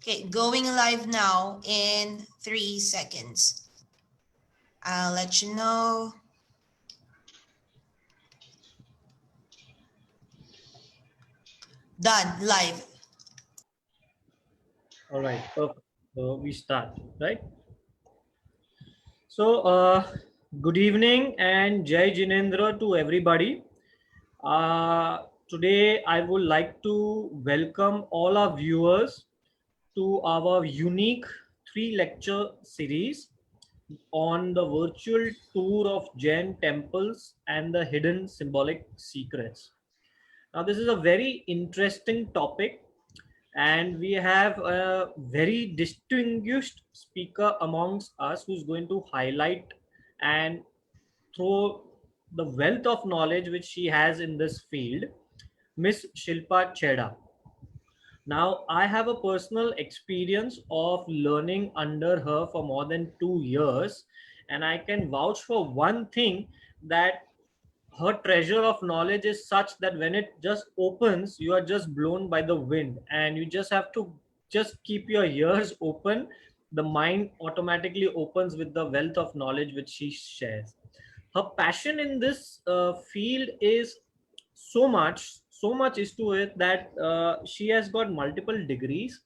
Okay, going live now in 3 seconds. I'll let you know. Done, live. All right, perfect. So we start, right? So, good evening and Jai Jinendra to everybody. Today, I would like to welcome all our viewers to our unique 3 lecture series on the virtual tour of Jain temples and the hidden symbolic secrets. Now, this is a very interesting topic, and we have a very distinguished speaker amongst us who's going to highlight and throw the wealth of knowledge which she has in this field, Miss Shilpa Chheda. Now, I have a personal experience of learning under her for more than 2 years, and I can vouch for one thing, that her treasure of knowledge is such that when it just opens, you are just blown by the wind, and you just have to just keep your ears open. The mind automatically opens with the wealth of knowledge which she shares. Her passion in this field is so much is to it that she has got multiple degrees.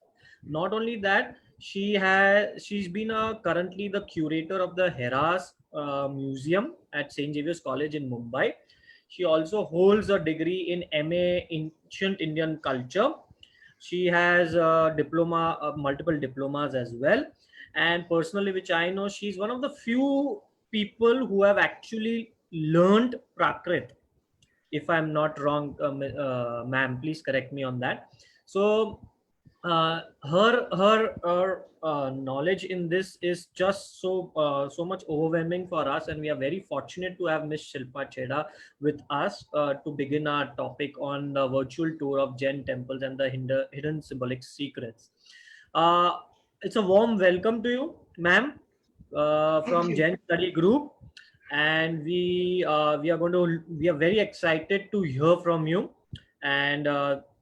Not only that, she's been currently the curator of the Heras Museum at St. Xavier's College in Mumbai. She also holds a degree in MA Ancient Indian Culture. She has a diploma, multiple diplomas as well. And personally, which I know, she's one of the few people who have actually learned Prakrit. If I'm not wrong, ma'am, please correct me on that. So her knowledge in this is just so much overwhelming for us, and we are very fortunate to have Miss Shilpa Chheda with us to begin our topic on the virtual tour of Jain temples and the hidden symbolic secrets. Uh, it's a warm welcome to you, ma'am, Thank from you. Jain Study Group, and we are very excited to hear from you, and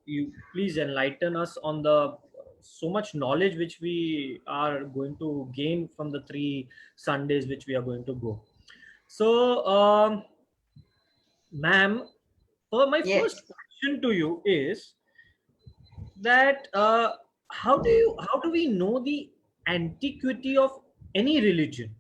you please enlighten us on the so much knowledge which we are going to gain from the 3 Sundays which we are going to go. So, ma'am, my Yes. first question to you is that how do we know the antiquity of any religion?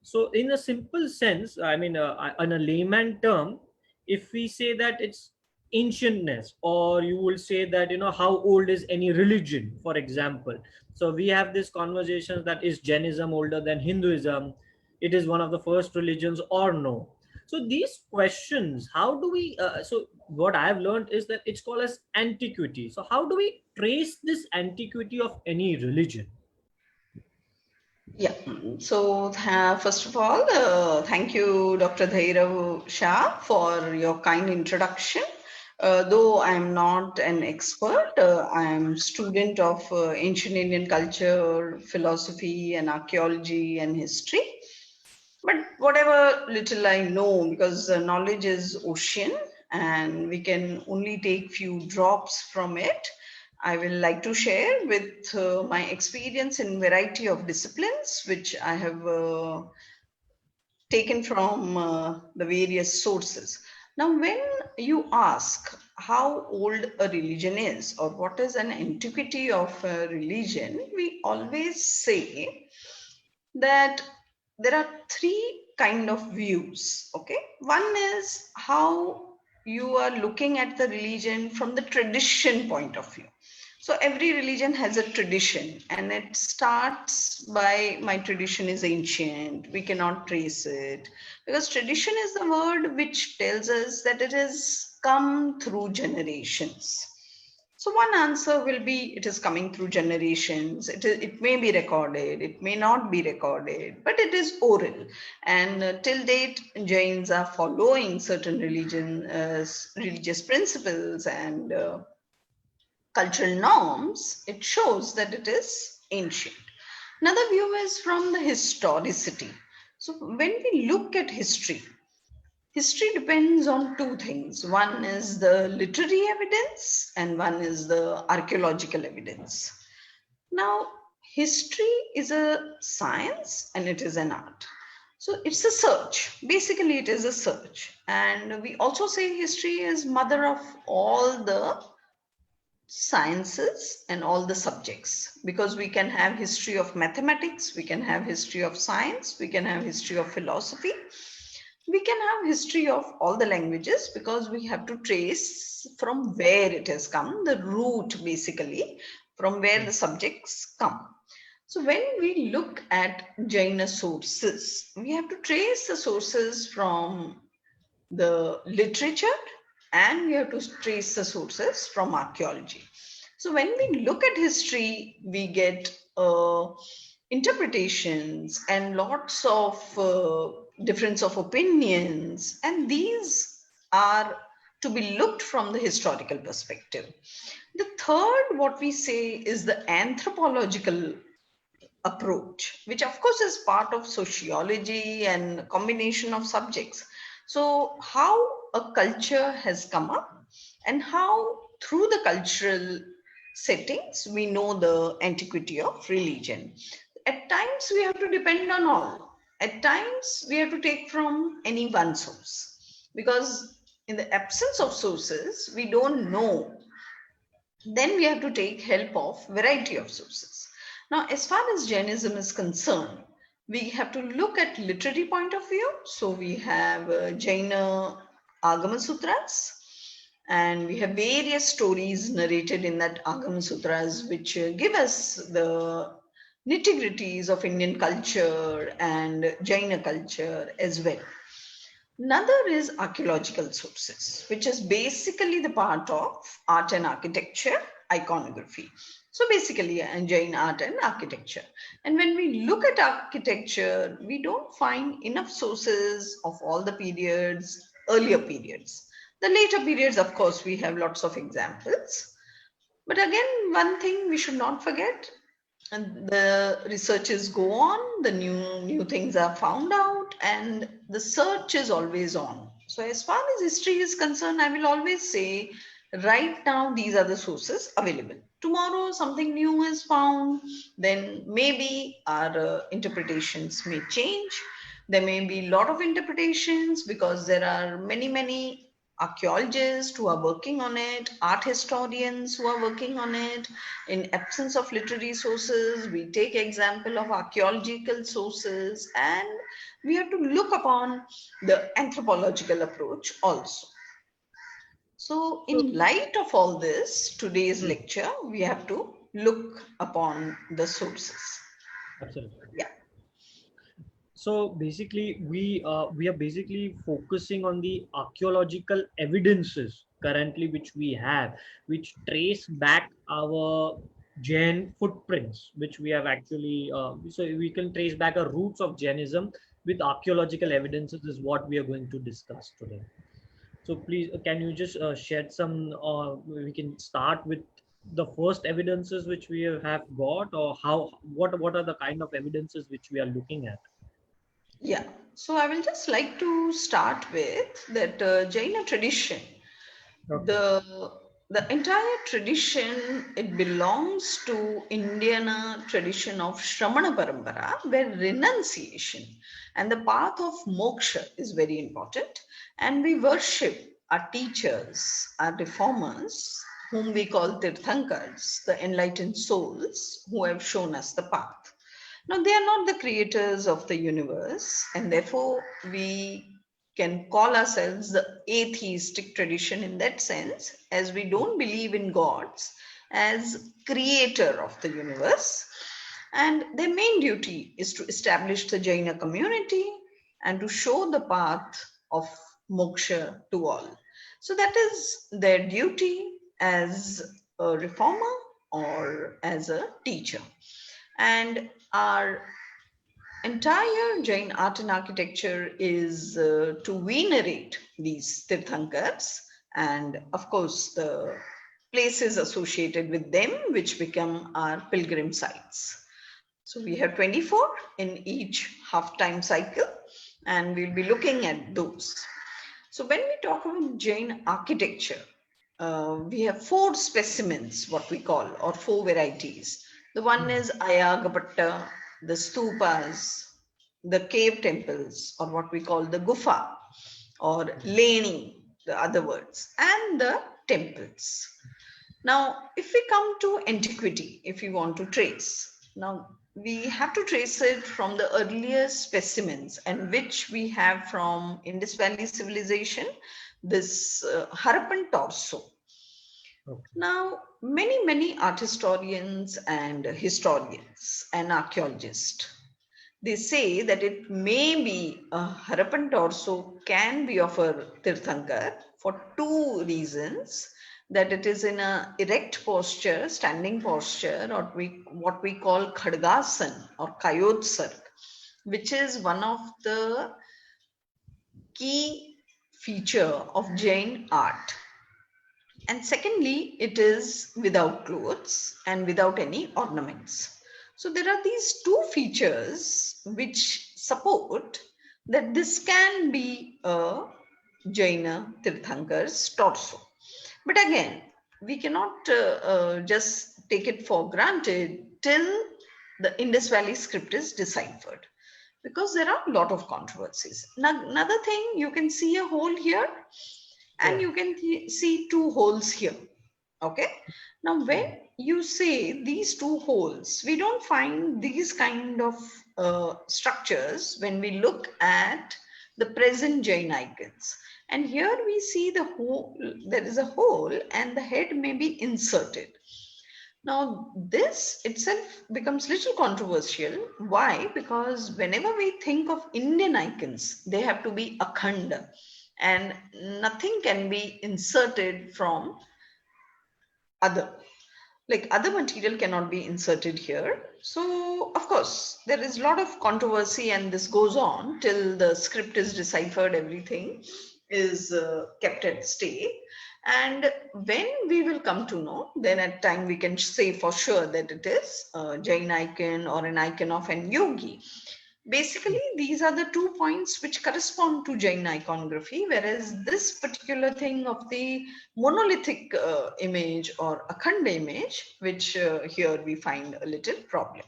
So in a simple sense, I mean, on a layman term, if we say that it's ancientness, or you will say that, how old is any religion, for example. So we have this conversation, that is Jainism older than Hinduism, it is one of the first religions or no. So these questions, how do we so what I have learned is that it's called as antiquity. So how do we trace this antiquity of any religion? Yeah. So, first of all, thank you, Dr. Dhairav Shah, for your kind introduction. Though I am not an expert, I am student of ancient Indian culture, philosophy, and archaeology and history. But whatever little I know, because knowledge is ocean and we can only take few drops from it, I will like to share with my experience in variety of disciplines, which I have taken from the various sources. Now, when you ask how old a religion is or what is an antiquity of a religion, we always say that there are three kind of views. Okay, one is how you are looking at the religion from the tradition point of view. So every religion has a tradition, and it starts by my tradition is ancient, we cannot trace it, because tradition is the word which tells us that it has come through generations. So one answer will be it is coming through generations. It may be recorded, it may not be recorded, but it is oral. And till date, Jains are following certain religious principles and cultural norms. It shows that it is ancient. Another view is from the historicity. So when we look at history, history depends on two things. One is the literary evidence and one is the archaeological evidence. Now, history is a science and it is an art. So it's a search. Basically, it is a search. And we also say history is mother of all the sciences and all the subjects, because we can have history of mathematics, we can have history of science, we can have history of philosophy, we can have history of all the languages, because we have to trace from where it has come, the root basically, from where the subjects come. So when we look at Jaina sources, we have to trace the sources from the literature, and we have to trace the sources from archaeology. So when we look at history, we get interpretations and lots of difference of opinions, and these are to be looked from the historical perspective. The third, what we say, is the anthropological approach, which of course is part of sociology and combination of subjects. So how a culture has come up, and how through the cultural settings we know the antiquity of religion. At times we have to depend on all. At times we have to take from any one source, because in the absence of sources we don't know, then we have to take help of variety of sources. Now, as far as Jainism is concerned, we have to look at literary point of view. So we have Jaina Agama Sutras, and we have various stories narrated in that Agama Sutras, which give us the nitty-gritties of Indian culture and Jaina culture as well. Another is archaeological sources, which is basically the part of art and architecture, iconography. So basically, Jain art and architecture. And when we look at architecture, we don't find enough sources of all the periods, earlier periods. The later periods, of course, we have lots of examples. But again, one thing we should not forget, and the researches go on, the new things are found out, and the search is always on. So as far as history is concerned, I will always say, right now these are the sources available. Tomorrow something new is found, then maybe our interpretations may change. There may be a lot of interpretations, because there are many archaeologists who are working on it, art historians who are working on it. In absence of literary sources, we take example of archaeological sources, and we have to look upon the anthropological approach also. So So, in light of all this, today's hmm, lecture, we have to look upon the sources. absolutely. Yeah. So basically, we are basically focusing on the archaeological evidences currently which we have, which trace back our Jain footprints, which we have actually. So we can trace back our roots of Jainism with archaeological evidences is what we are going to discuss today. So please, can you just shed some? We can start with the first evidences which we have got, or how? What are the kind of evidences which we are looking at? Yeah. So I will just like to start with that Jaina tradition. Okay. The entire tradition, it belongs to Indian tradition of Shramana Parampara, where renunciation and the path of moksha is very important. And we worship our teachers, our reformers, whom we call Tirthankars, the enlightened souls who have shown us the path. Now, they are not the creators of the universe, and therefore we can call ourselves the atheistic tradition in that sense, as we don't believe in gods as creator of the universe. And their main duty is to establish the Jaina community and to show the path of moksha to all. So that is their duty as a reformer or as a teacher. And our entire Jain art and architecture is to venerate these Tirthankars, and of course the places associated with them, which become our pilgrim sites. So we have 24 in each half-time cycle, and we'll be looking at those. So when we talk about Jain architecture, we have four specimens, what we call, or four varieties. The one is Ayagapatta, the Stupas, the cave temples, or what we call the Gufa, or Leni, the other words, and the temples. Now, if we come to antiquity, if we want to trace, now we have to trace it from the earliest specimens, and which we have from Indus Valley civilization, this Harappan torso. Okay. Now, many art historians and historians and archaeologists, they say that it may be a Harappan torso can be of a Tirthankar for two reasons: that it is in a erect posture, standing posture, or what we call Khadgasan or Kayotsar, which is one of the key feature of Jain art. And secondly, it is without clothes and without any ornaments. So there are these two features which support that this can be a Jaina Tirthankar's torso. But again, we cannot just take it for granted till the Indus Valley script is deciphered, because there are a lot of controversies. Now, another thing, you can see a hole here and Yeah. you can see two holes here. Okay. Now, when you say these two holes, we don't find these kind of structures when we look at the present Jain icons. And here we see the hole, there is a hole and the head may be inserted. Now, this itself becomes little controversial. Why? Because whenever we think of Indian icons, they have to be akhanda, and nothing can be inserted from other. Like other material cannot be inserted here. So, of course, there is a lot of controversy, and this goes on till the script is deciphered, everything is kept at stay. And when we will come to know, then at time we can say for sure that it is a Jain icon or an icon of an yogi. Basically, these are the 2 points which correspond to Jain iconography, whereas this particular thing of the monolithic image or Akhanda image, which here we find a little problem.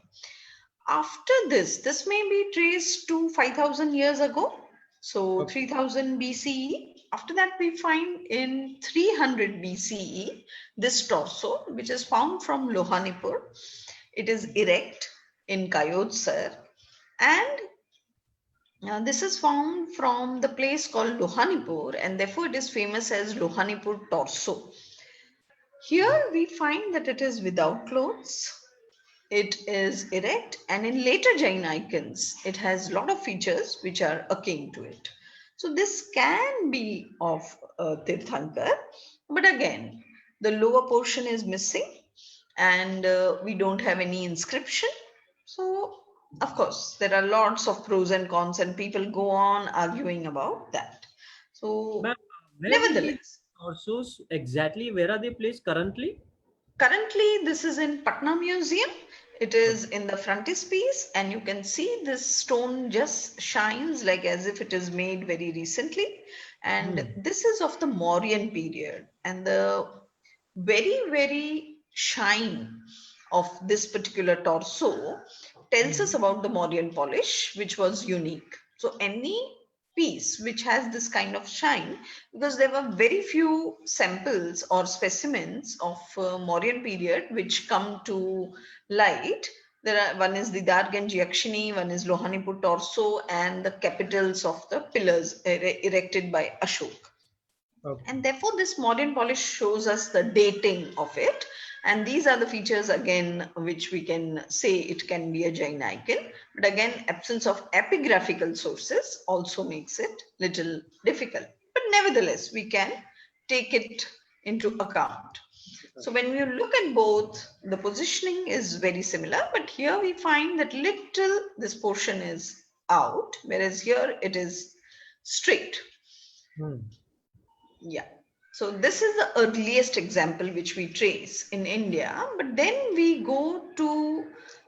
After this may be traced to 5,000 years ago, so Okay. 3000 BCE. After that, we find in 300 BCE this torso, which is found from Lohanipur. It is erect in Kayotsar, and this is found from the place called Lohanipur, and therefore it is famous as Lohanipur torso. Here we find that it is without clothes, it is erect, and in later Jain icons, it has a lot of features which are akin to it. So this can be of Tirthankar, but again, the lower portion is missing, and we don't have any inscription. So, of course, there are lots of pros and cons, and people go on arguing about that. So, Ma'am, where will be nevertheless, torsos exactly? Where are they placed currently? currently this is in Patna Museum. It Okay. is in the frontispiece, and you can see this stone just shines like as if it is made very recently. And Hmm. this is of the Mauryan period, and the very shine of this particular torso tells us Hmm. about the Mauryan polish, which was unique. So any piece which has this kind of shine, because there were very few samples or specimens of Mauryan period which come to light. There are, one is the Darganj Yakshini, one is Lohanipur torso, and the capitals of the pillars erected by Ashok. Okay. And therefore, this modern polish shows us the dating of it. And these are the features again, which we can say it can be a Jain icon. But again, absence of epigraphical sources also makes it little difficult. But nevertheless, we can take it into account. So when you look at both, the positioning is very similar, but here we find that little this portion is out, whereas here it is straight. Hmm. Yeah. So this is the earliest example which we trace in India, but then we go to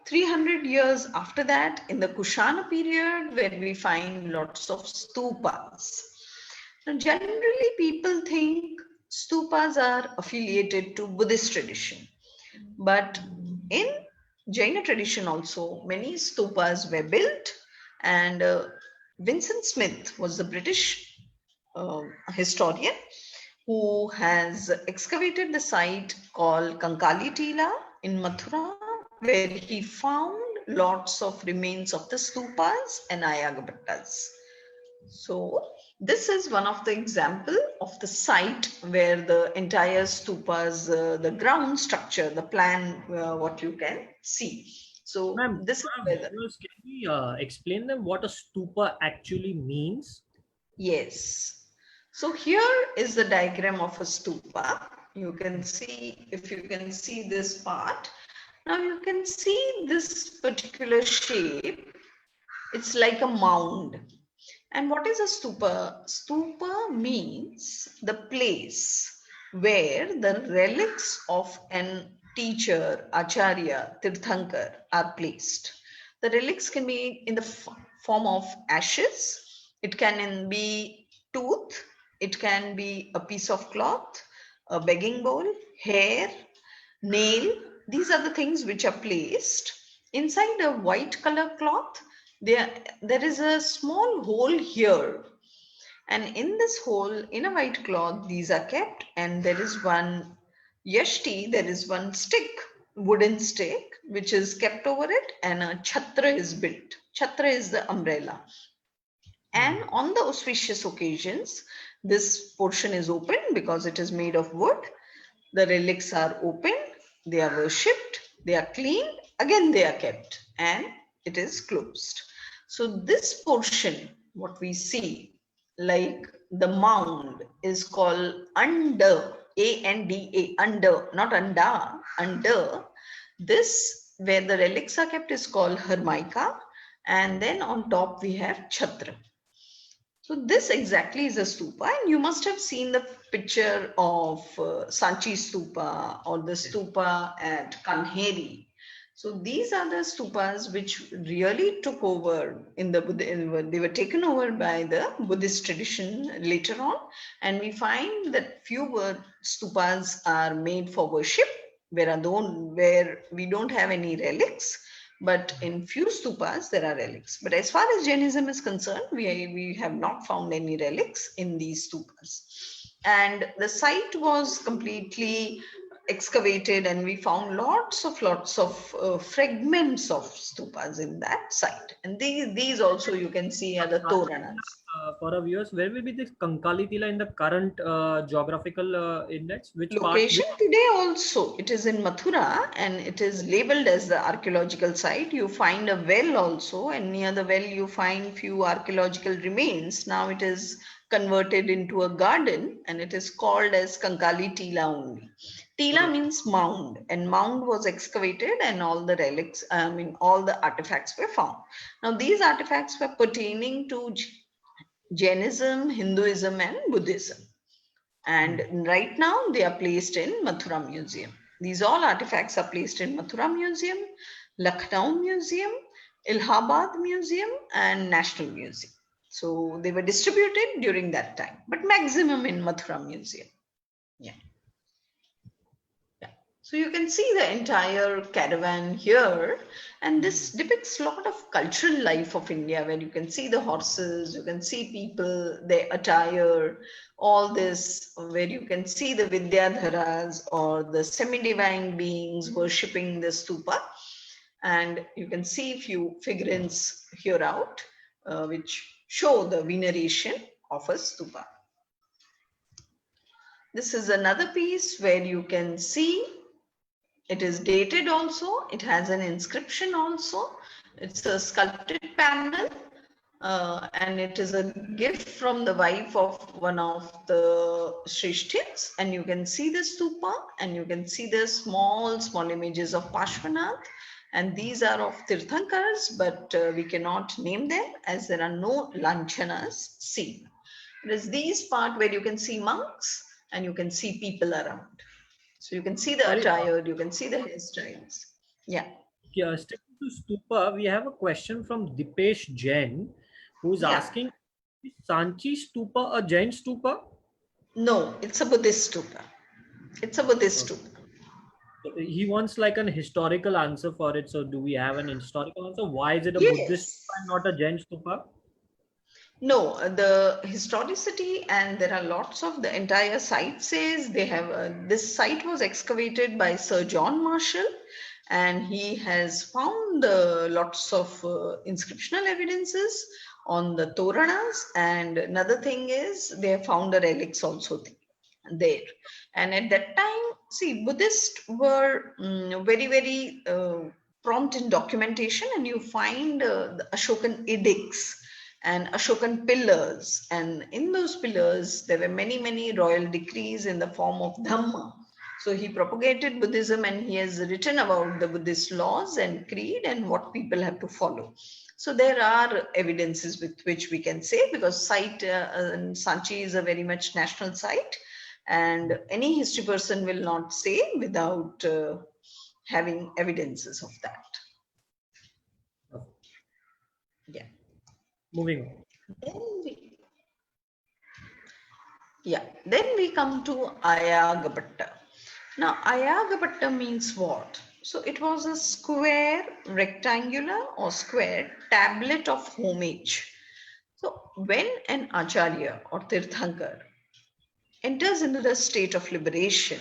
300 years after that in the Kushana period, where we find lots of stupas. Now, generally people think stupas are affiliated to Buddhist tradition, but in Jaina tradition also, many stupas were built, and Vincent Smith was the British historian who has excavated the site called Kankali Tila in Mathura, where he found lots of remains of the stupas and Ayagapattas. So this is one of the example of the site where the entire stupas, the ground structure, the plan, what you can see. So Ma'am, this is to our where the, viewers, can we explain them what a stupa actually means? yes. So here is the diagram of a stupa. You can see, if you can see this part. Now you can see this particular shape. It's like a mound. And what is a stupa? Stupa means the place where the relics of an teacher, acharya, tirthankar are placed. The relics can be in the form of ashes, it can be tooth, it can be a piece of cloth, a begging bowl, hair, nail. These are the things which are placed inside a white color cloth. There is a small hole here, and in this hole in a white cloth these are kept, and there is one yashti, there is one stick, wooden stick, which is kept over it, and a chhatra is built. Chhatra is the umbrella. And on the auspicious occasions, this portion is open because it is made of wood. The relics are opened, they are worshipped, they are cleaned, again they are kept, and it is closed. So this portion, what we see, like the mound, is called under, A-N-D-A, under, not anda, under. This, where the relics are kept, is called hermica, and then on top we have chhatra. So this exactly is a stupa, and you must have seen the picture of Sanchi stupa or the stupa at Kanheri. So these are the stupas which really took over in the they were taken over by the Buddhist tradition later on, and we find that few stupas are made for worship, where we don't have any relics, but in few stupas there are relics. But as far as Jainism is concerned, we have not found any relics in these stupas. And the site was completely excavated, and we found lots of fragments of stupas in that site. And these also you can see are the toranas. For our viewers, where will be this Kankali Tila in the current geographical index? Which part? Location today also, it is in Mathura, and it is labeled as the archaeological site. You find a well also, and near the well you find few archaeological remains. Now it is converted into a garden, and it is called as Kankali Tila only. Tila means mound, and mound was excavated, and all the relics, all the artifacts were found. Now these artifacts were pertaining to Jainism, Hinduism, and Buddhism. And right now they are placed in Mathura Museum. These all artifacts are placed in Mathura Museum, Lucknow Museum, Allahabad Museum, and National Museum. So they were distributed during that time, but maximum in Mathura Museum. Yeah. So you can see the entire caravan here, and this depicts a lot of cultural life of India, where you can see the horses, you can see people, their attire, all this, where you can see the Vidyadharas or the semi-divine beings worshipping the stupa. And you can see a few figurines here out, which show the veneration of a stupa. This is another piece where you can see it is dated also, it has an inscription also, it's a sculpted panel, and it is a gift from the wife of one of the Shrishthins, and you can see the stupa, and you can see the small images of Pashwanath, and these are of Tirthankars, but we cannot name them as there are no lanchanas seen. It is these part where you can see monks and you can see people around. So you can see the attire, you can see the hairstyles. Yeah. Sticking to stupa, we have a question from Dipesh Jain, who's Yeah. asking, is Sanchi stupa a Jain stupa? No, it's a Buddhist stupa. It's a Buddhist stupa. He wants like an historical answer for it. So do we have an historical answer? Why is it a Buddhist Yes. stupa and not a Jain stupa? No, the historicity, and there are lots of the entire site says they have this site was excavated by Sir John Marshall, and he has found lots of inscriptional evidences on the Toranas. And another thing is they have found the relics also there. And at that time, see, Buddhists were very, very prompt in documentation, and you find the Ashokan edicts and Ashokan pillars. And in those pillars, there were many, many royal decrees in the form of Dhamma. So he propagated Buddhism, and he has written about the Buddhist laws and creed and what people have to follow. So there are evidences with which we can say, because site Sanchi is a very much national site, and any history person will not say without having evidences of that. Yeah. Moving on. Then we come to Ayagapatta. Now, Ayagapatta means what? So it was a square, rectangular or square tablet of homage. So when an Acharya or Tirthankar enters into the state of liberation,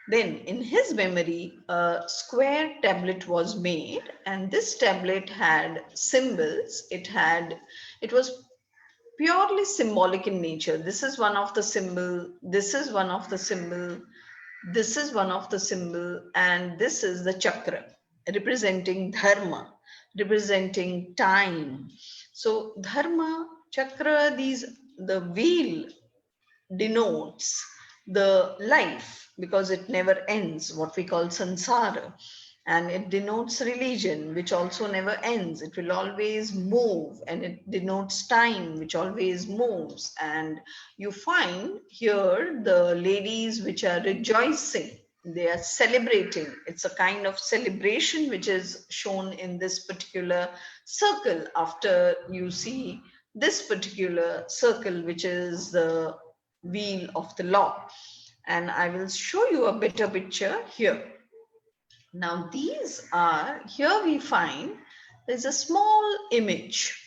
then in his memory, a square tablet was made, and this tablet had symbols. It was purely symbolic in nature. This is one of the symbol, this is one of the symbol, this is one of the symbol, and this is the chakra representing dharma, representing time. So dharma, chakra, the wheel denotes the life, because it never ends, what we call sansara. And it denotes religion, which also never ends. It will always move. And it denotes time, which always moves. And you find here the ladies which are rejoicing, they are celebrating. It's a kind of celebration which is shown in this particular circle. After you see this particular circle, which is the wheel of the law. And I will show you a better picture here. Now here we find there's a small image,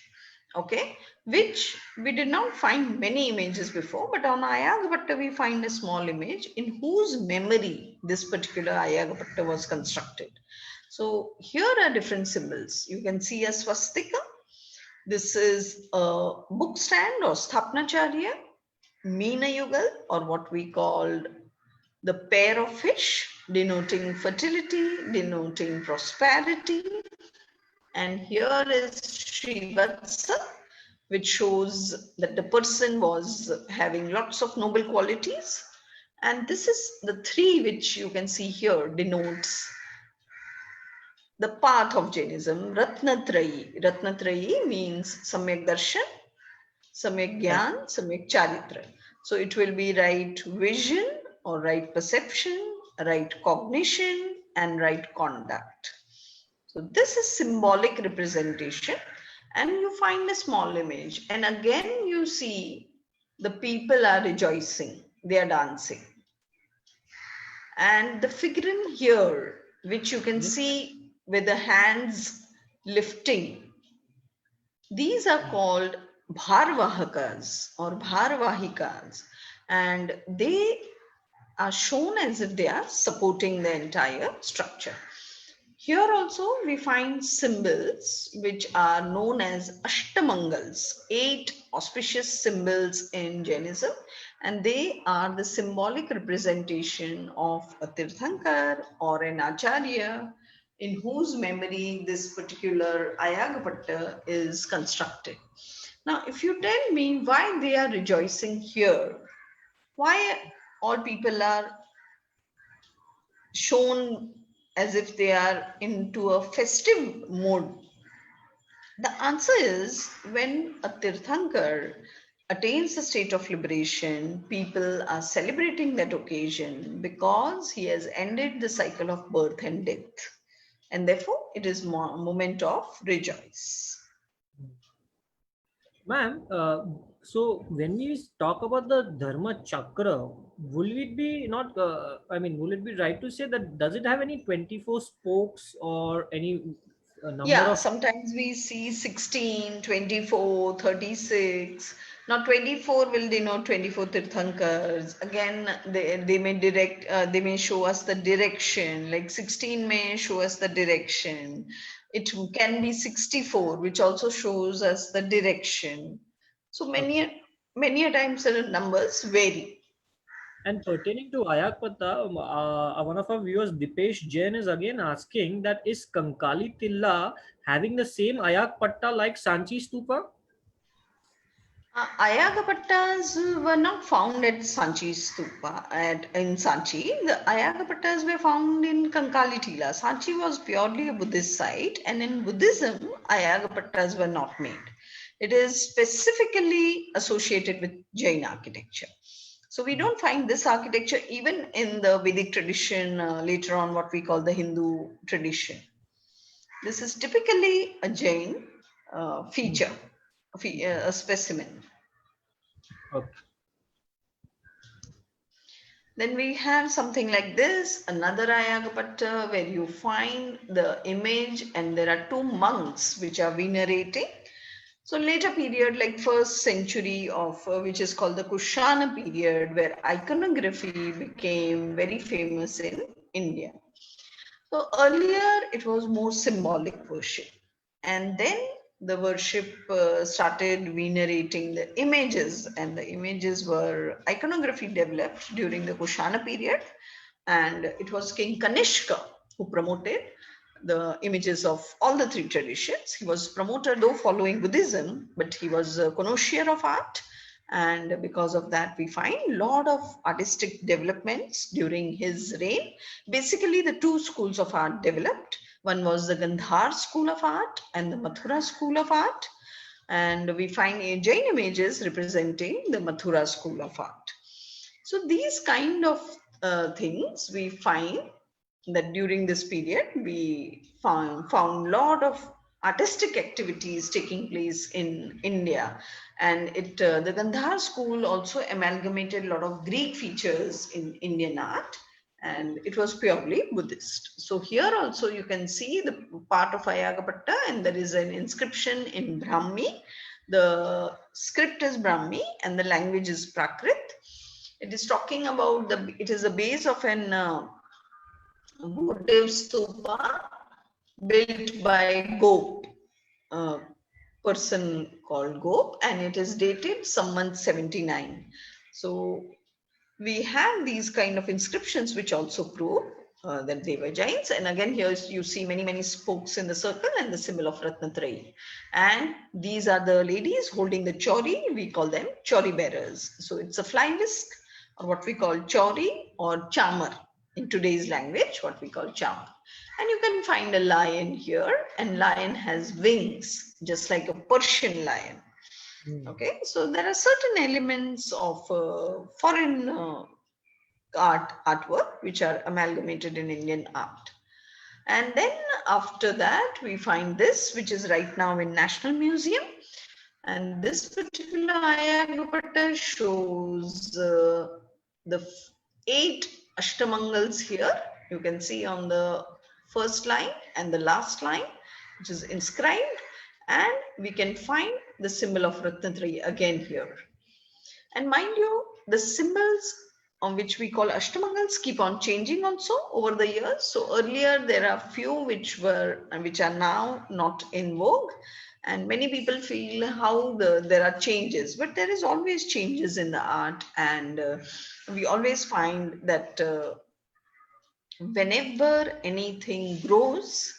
okay, which we did not find many images before, but on Ayagapatta we find a small image in whose memory this particular Ayagapatta was constructed. So here are different symbols. You can see a swastika. This is a book stand or Sthapnacharya, Meena Yugal, or what we called the pair of fish, denoting fertility, denoting prosperity. And here is Srivatsa, which shows that the person was having lots of noble qualities. And this is the three which you can see here denotes the path of Jainism, Ratnatrayi. Ratnatrayi means Samyak Darshan, Samyak Gyan, Samyak Charitra. So it will be right vision or right perception, right cognition, and right conduct. So this is symbolic representation, and you find a small image. And again, you see the people are rejoicing, they are dancing. And the figurine here, which you can see with the hands lifting, these are called bharvahakas or bharvahikas, and they are shown as if they are supporting the entire structure. Here also we find symbols which are known as Ashtamangals, 8 auspicious symbols in Jainism, and they are the symbolic representation of a Tirthankar or an Acharya in whose memory this particular Ayagapatta is constructed. Now, if you tell me why they are rejoicing here, why all people are shown as if they are into a festive mode, the answer is when a Tirthankar attains a state of liberation, people are celebrating that occasion because he has ended the cycle of birth and death. And therefore, it is a moment of rejoice. Ma'am, So when we talk about the Dharma Chakra, will it be not? Will it be right to say that does it have any 24 spokes or any number Yeah, of? sometimes we see 16, 24, 36. Now 24 will denote 24 Tirthankars. Again, they may they may show us the direction. Like 16 may show us the direction. It can be 64, which also shows us the direction. So many a times the numbers vary. And pertaining to Ayagapattas, one of our viewers, Dipesh Jain, is again asking that is Kankali Tilla having the same Ayagpatta like Sanchi Stupa? Ayagapattas were not found at Sanchi Stupa in Sanchi. The Ayagapattas were found in Kankalitila. Sanchi was purely a Buddhist site, and in Buddhism, Ayagapattas were not made. It is specifically associated with Jain architecture. So we don't find this architecture even in the Vedic tradition, later on, what we call the Hindu tradition. This is typically a Jain feature, a specimen. Okay. Then we have something like this, another Ayagapatta where you find the image and there are two monks which are venerating. So later period, like first century of which is called the Kushana period, where iconography became very famous in India. So earlier it was more symbolic worship, and then the worship started venerating the images, and the images were iconography developed during the Kushana period, and it was King Kanishka who promoted the images of all the three traditions. He was promoter though following Buddhism, but he was a connoisseur of art, and because of that we find a lot of artistic developments during his reign. Basically the two schools of art developed. One was the Gandhar school of art and the Mathura school of art, and we find Jain images representing the Mathura school of art. So these kind of things we find that during this period we found lot of artistic activities taking place in India, and the Gandhar school also amalgamated a lot of Greek features in Indian art, and it was purely Buddhist. So here also you can see the part of Ayagapatta, and there is an inscription in Brahmi. The script is Brahmi and the language is Prakrit. It is talking about it is the base of an votive stupa built by Gop, a person called Gop, and it is dated Samvat 79. So we have these kind of inscriptions which also prove that they were Jains. And again, here you see many spokes in the circle and the symbol of Ratnatrayi. And these are the ladies holding the chori. We call them chori bearers. So it's a fly whisk, or what we call chori or chamar in today's language, what we call chamar. And you can find a lion here, and lion has wings, just like a Persian lion. Okay, so there are certain elements of foreign artwork which are amalgamated in Indian art. And then after that, we find this, which is right now in National Museum. And this particular Ayagapatta shows the 8 Ashtamangals here. You can see on the first line and the last line, which is inscribed. And we can find the symbol of Ratnatrayi again here. And mind you, the symbols on which we call Ashtamangals keep on changing also over the years. So earlier there are few which are now not in vogue, and many people feel how there are changes, but there is always changes in the art, and we always find that whenever anything grows,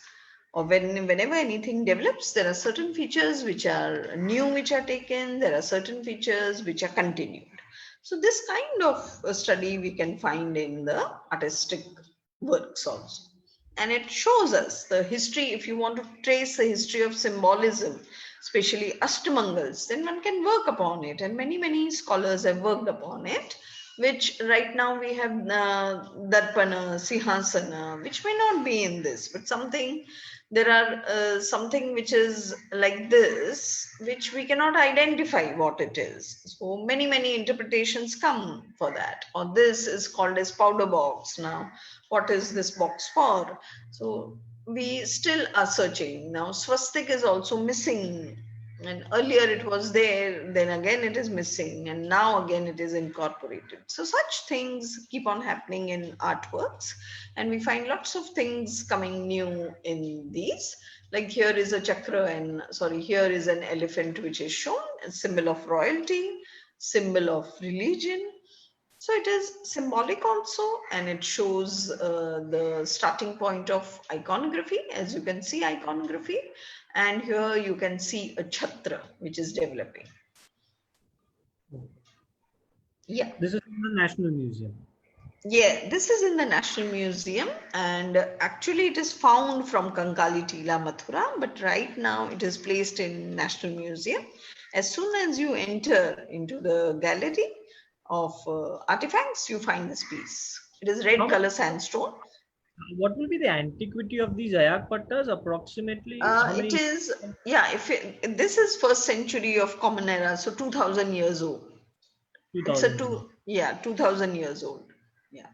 or whenever anything develops, there are certain features which are new, which are taken, there are certain features which are continued. So this kind of study we can find in the artistic works also. And it shows us the history. If you want to trace the history of symbolism, especially Ashtamangals, then one can work upon it. And many scholars have worked upon it, which right now we have Darpana, Sihasana, which may not be in this, but something there are something which is like this, which we cannot identify what it is. So many interpretations come for that. Or this is called as powder box. Now, what is this box for? So we still are searching. Now, swastik is also missing. And earlier it was there, then again it is missing, and now again it is incorporated. So such things keep on happening in artworks, and we find lots of things coming new in these. Like here is a chakra, and sorry, here is an elephant which is shown, a symbol of royalty, symbol of religion. So it is symbolic also, and it shows the starting point of iconography. As you can see, iconography, and here you can see a chhatra which is developing. Yeah. This is in the National Museum. Yeah, this is in the National Museum, and actually it is found from Kankali Tila, Mathura, but right now it is placed in National Museum. As soon as you enter into the gallery of artifacts, you find this piece. It is red color sandstone. What will be the antiquity of these Ayagapattas approximately? How many? It is, yeah, this is first century of Common Era, so 2000 years old. 2000. It's a 2000 years old. Yeah.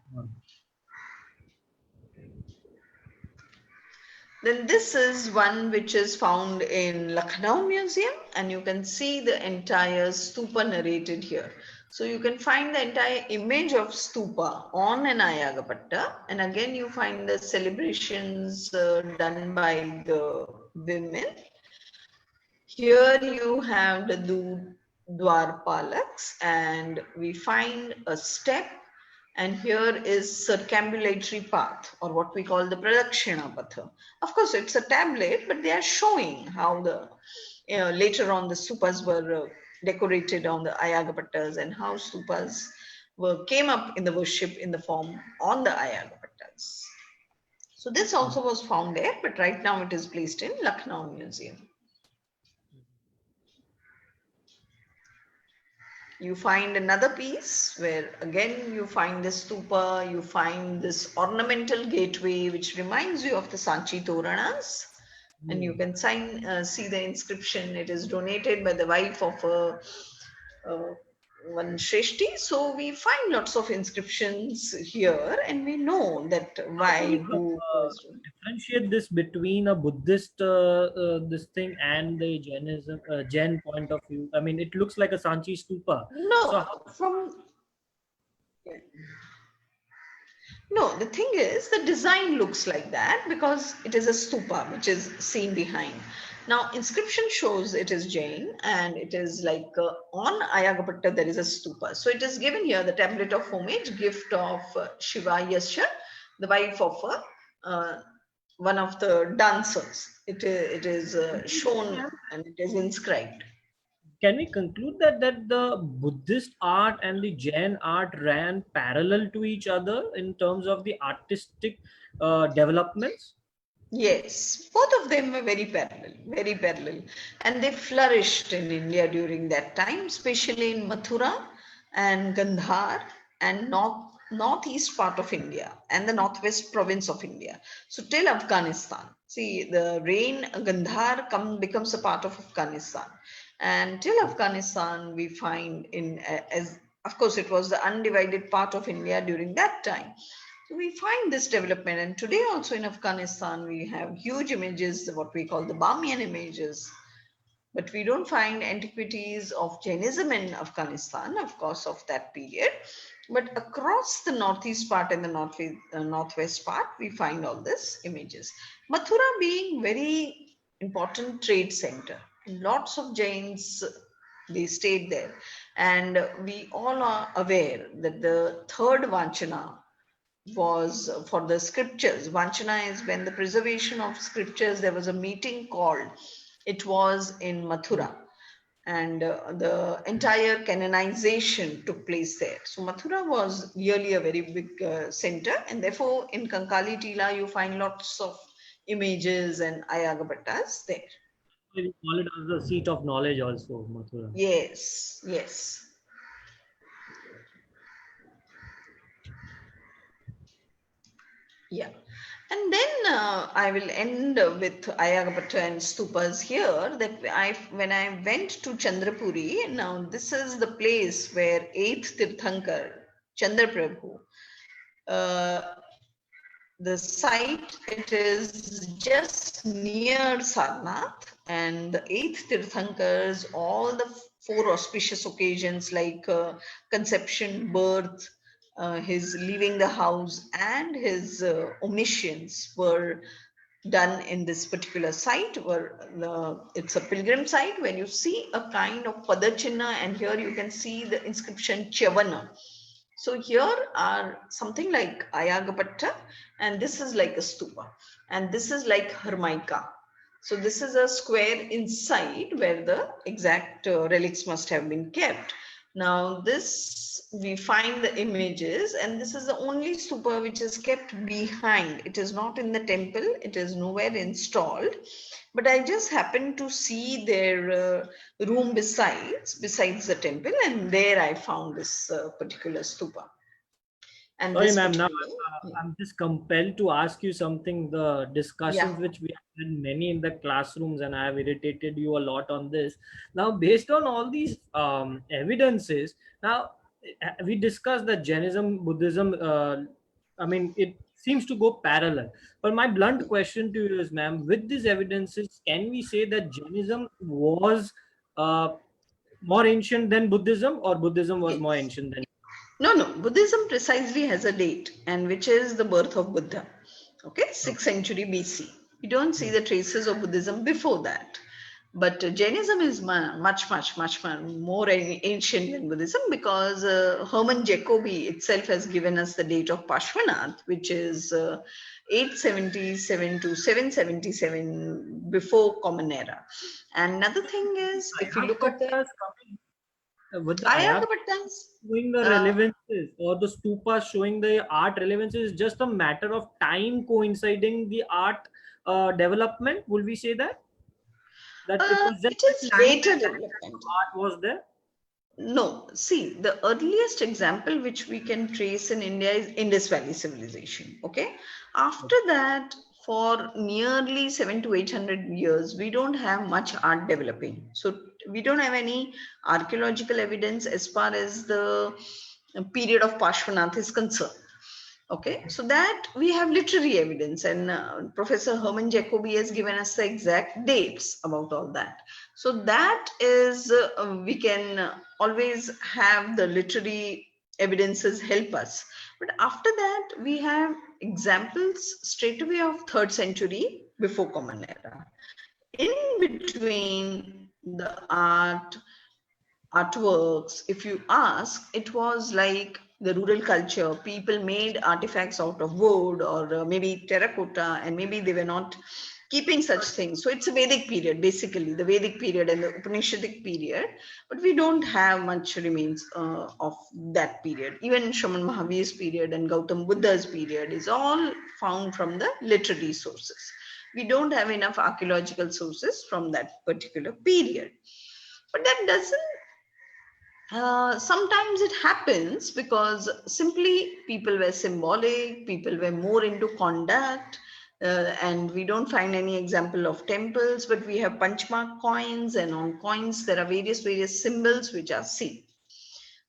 Then this is one which is found in Lucknow Museum, and you can see the entire stupa narrated here. So you can find the entire image of stupa on an Ayagapatta, and again you find the celebrations done by the women. Here you have the Dwarpalaks, and we find a step, and here is circumambulatory path, or what we call the Pradakshina Patha. Of course, it's a tablet, but they are showing how the later on the stupas were decorated on the Ayagapattas, and how stupas came up in the worship in the form on the Ayagapattas. So this also was found there, but right now it is placed in Lucknow Museum. You find another piece where again you find the stupa, you find this ornamental gateway which reminds you of the Sanchi Toranas, and you can see the inscription. It is donated by the wife of one Shreshti. So we find lots of inscriptions here, and we know that why, who was doing. Differentiate this between a Buddhist this thing and the Jainism Jain point of view. I mean, it looks like a Sanchi stupa. No, So no, the thing is, the design looks like that because it is a stupa which is seen behind. Now, inscription shows it is Jain, and it is like on Ayagapatta there is a stupa. So it is given here the tablet of homage, gift of Shiva Yasha, the wife of one of the dancers. It is shown and it is inscribed. can we conclude that the Buddhist art and the Jain art ran parallel to each other in terms of the artistic developments? Yes, both of them were very parallel, and they flourished in India during that time, especially in Mathura and Gandhar and northeast part of India and the northwest province of India. So till Afghanistan, see the reign Gandhar becomes a part of Afghanistan, and till Afghanistan we find as of course it was the undivided part of India during that time. We find this development, and today also in Afghanistan we have huge images, what we call the Bamiyan images, but we don't find antiquities of Jainism in Afghanistan, of course, of that period. But across the northeast part and the northwest part, we find all these images. Mathura being very important trade center, lots of Jains, they stayed there, and we all are aware that the third Vanchana was for the scriptures. Vanchana is when the preservation of scriptures, there was a meeting called, it was in Mathura, and the entire canonization took place there. So Mathura was really a very big center, and therefore in Kankali Tila you find lots of images and Ayagapattas there. We call it as the seat of knowledge also, Mathura. Yes, yes. Yeah. And then I will end with Ayagapatta and Stupas here. That when I went to Chandrapuri, now this is the place where 8th Tirthankar, Chandraprabhu, uh, the site, it is just near Sarnath, and the 8th Tirthankars, all the 4 auspicious occasions like conception, birth, his leaving the house, and his omissions were done in this particular site. It's a pilgrim site where you see a kind of padachinna, and here you can see the inscription Chavana. So here are something like Ayagapatta, and this is like a stupa, and this is like Hermica. So this is a square inside where the exact relics must have been kept. Now this, we find the images, and this is the only stupa which is kept behind. It is not in the temple, it is nowhere installed. But I just happened to see their room besides the temple, and there I found this particular stupa. And Sorry, this ma'am. Now particular, I'm just compelled to ask you something. The discussions yeah. which we have had many in the classrooms, and I have irritated you a lot on this. Now, based on all these evidences, now we discussed that Jainism, Buddhism. I mean, it seems to go parallel. But my blunt question to you is, ma'am, with these evidences, can we say that Jainism was more ancient than Buddhism, or Buddhism was more Yes. ancient than? No, Buddhism precisely has a date, and which is the birth of Buddha. Okay, 6th century BC. We don't see the traces of Buddhism before that. But Jainism is much more ancient than Buddhism, because Hermann Jacobi itself has given us the date of Pashwanath, which is 877 to 777 before Common Era. And another thing is, if you look at the Ayagapattas coming with the Ayagapattas, showing the relevances, or the stupas showing the art relevances, is just a matter of time coinciding the art development. Will we say that it was just it the is time later that development. art was there? No, see, the earliest example which we can trace in India is Indus Valley civilization. Okay. After that, for nearly 700 to 800 years, we don't have much art developing. So we don't have any archaeological evidence as far as the period of Pashwanath is concerned. Okay, so that we have literary evidence, and Professor Hermann Jacobi has given us the exact dates about all that. So that is, we can always have the literary evidences help us. But after that, we have examples straight away of 3rd century before Common Era. In between the artworks, if you ask, it was like the rural culture. People made artifacts out of wood, or maybe terracotta, and maybe they were not keeping such things. So it's a Vedic period, basically the Vedic period and the Upanishadic period, but we don't have much remains of that period. Even Shraman Mahavir's period and Gautam Buddha's period is all found from the literary sources. We don't have enough archaeological sources from that particular period. But that doesn't, sometimes it happens because simply people were symbolic, people were more into conduct, and we don't find any example of temples, but we have punchmark coins, and on coins there are various symbols which are seen.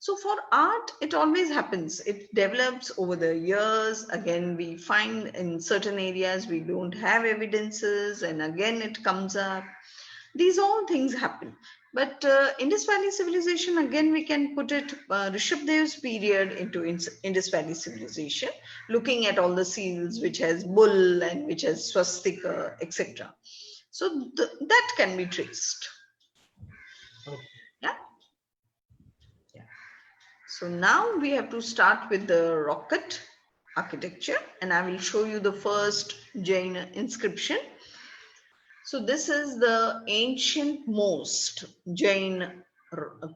So for art, it always happens. It develops over the years. Again, we find in certain areas we don't have evidences, and again it comes up. These all things happen. But Indus Valley civilization, again, we can put it Rishabdev's period into Indus Valley civilization, looking at all the seals which has bull and which has swastika, etc. So that can be traced. Okay. Yeah. Yeah. So now we have to start with the rocket architecture, and I will show you the first Jain inscription. So this is the ancient most Jain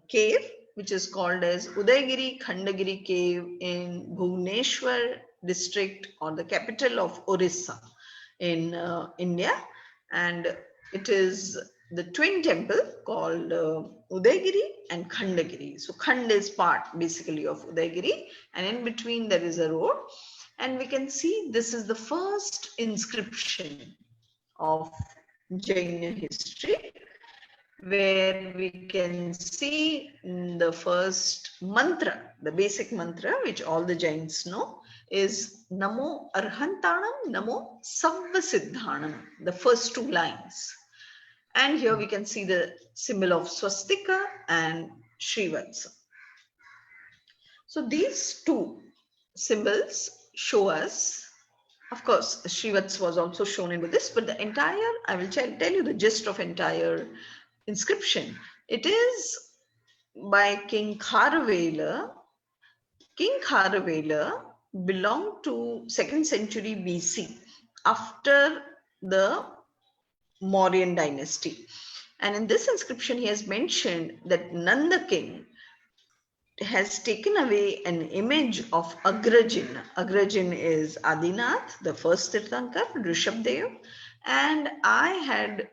cave, which is called as Udaigiri Khandagiri cave in Bhubaneswar district, or the capital of Orissa in India. And it is the twin temple called Udaigiri and Khandagiri. So Khand is part basically of Udaigiri, and in between there is a road. And we can see this is the first inscription of Jaina history, where we can see the first mantra, the basic mantra, which all the Jains know, is Namo Arhantanam, Namo Savvasiddhanam, the first two lines. And here we can see the symbol of swastika and Srivatsa. So these two symbols show us, of course, Srivatsa was also shown into this, but the entire, I will tell you the gist of entire inscription. It is by King Kharavela. King Kharavela belonged to 2nd century BC, after the Mauryan dynasty. And in this inscription, he has mentioned that Nanda king has taken away an image of Agrajin. Agrajin is Adinath, the first Tirthankar, Rishabdev. And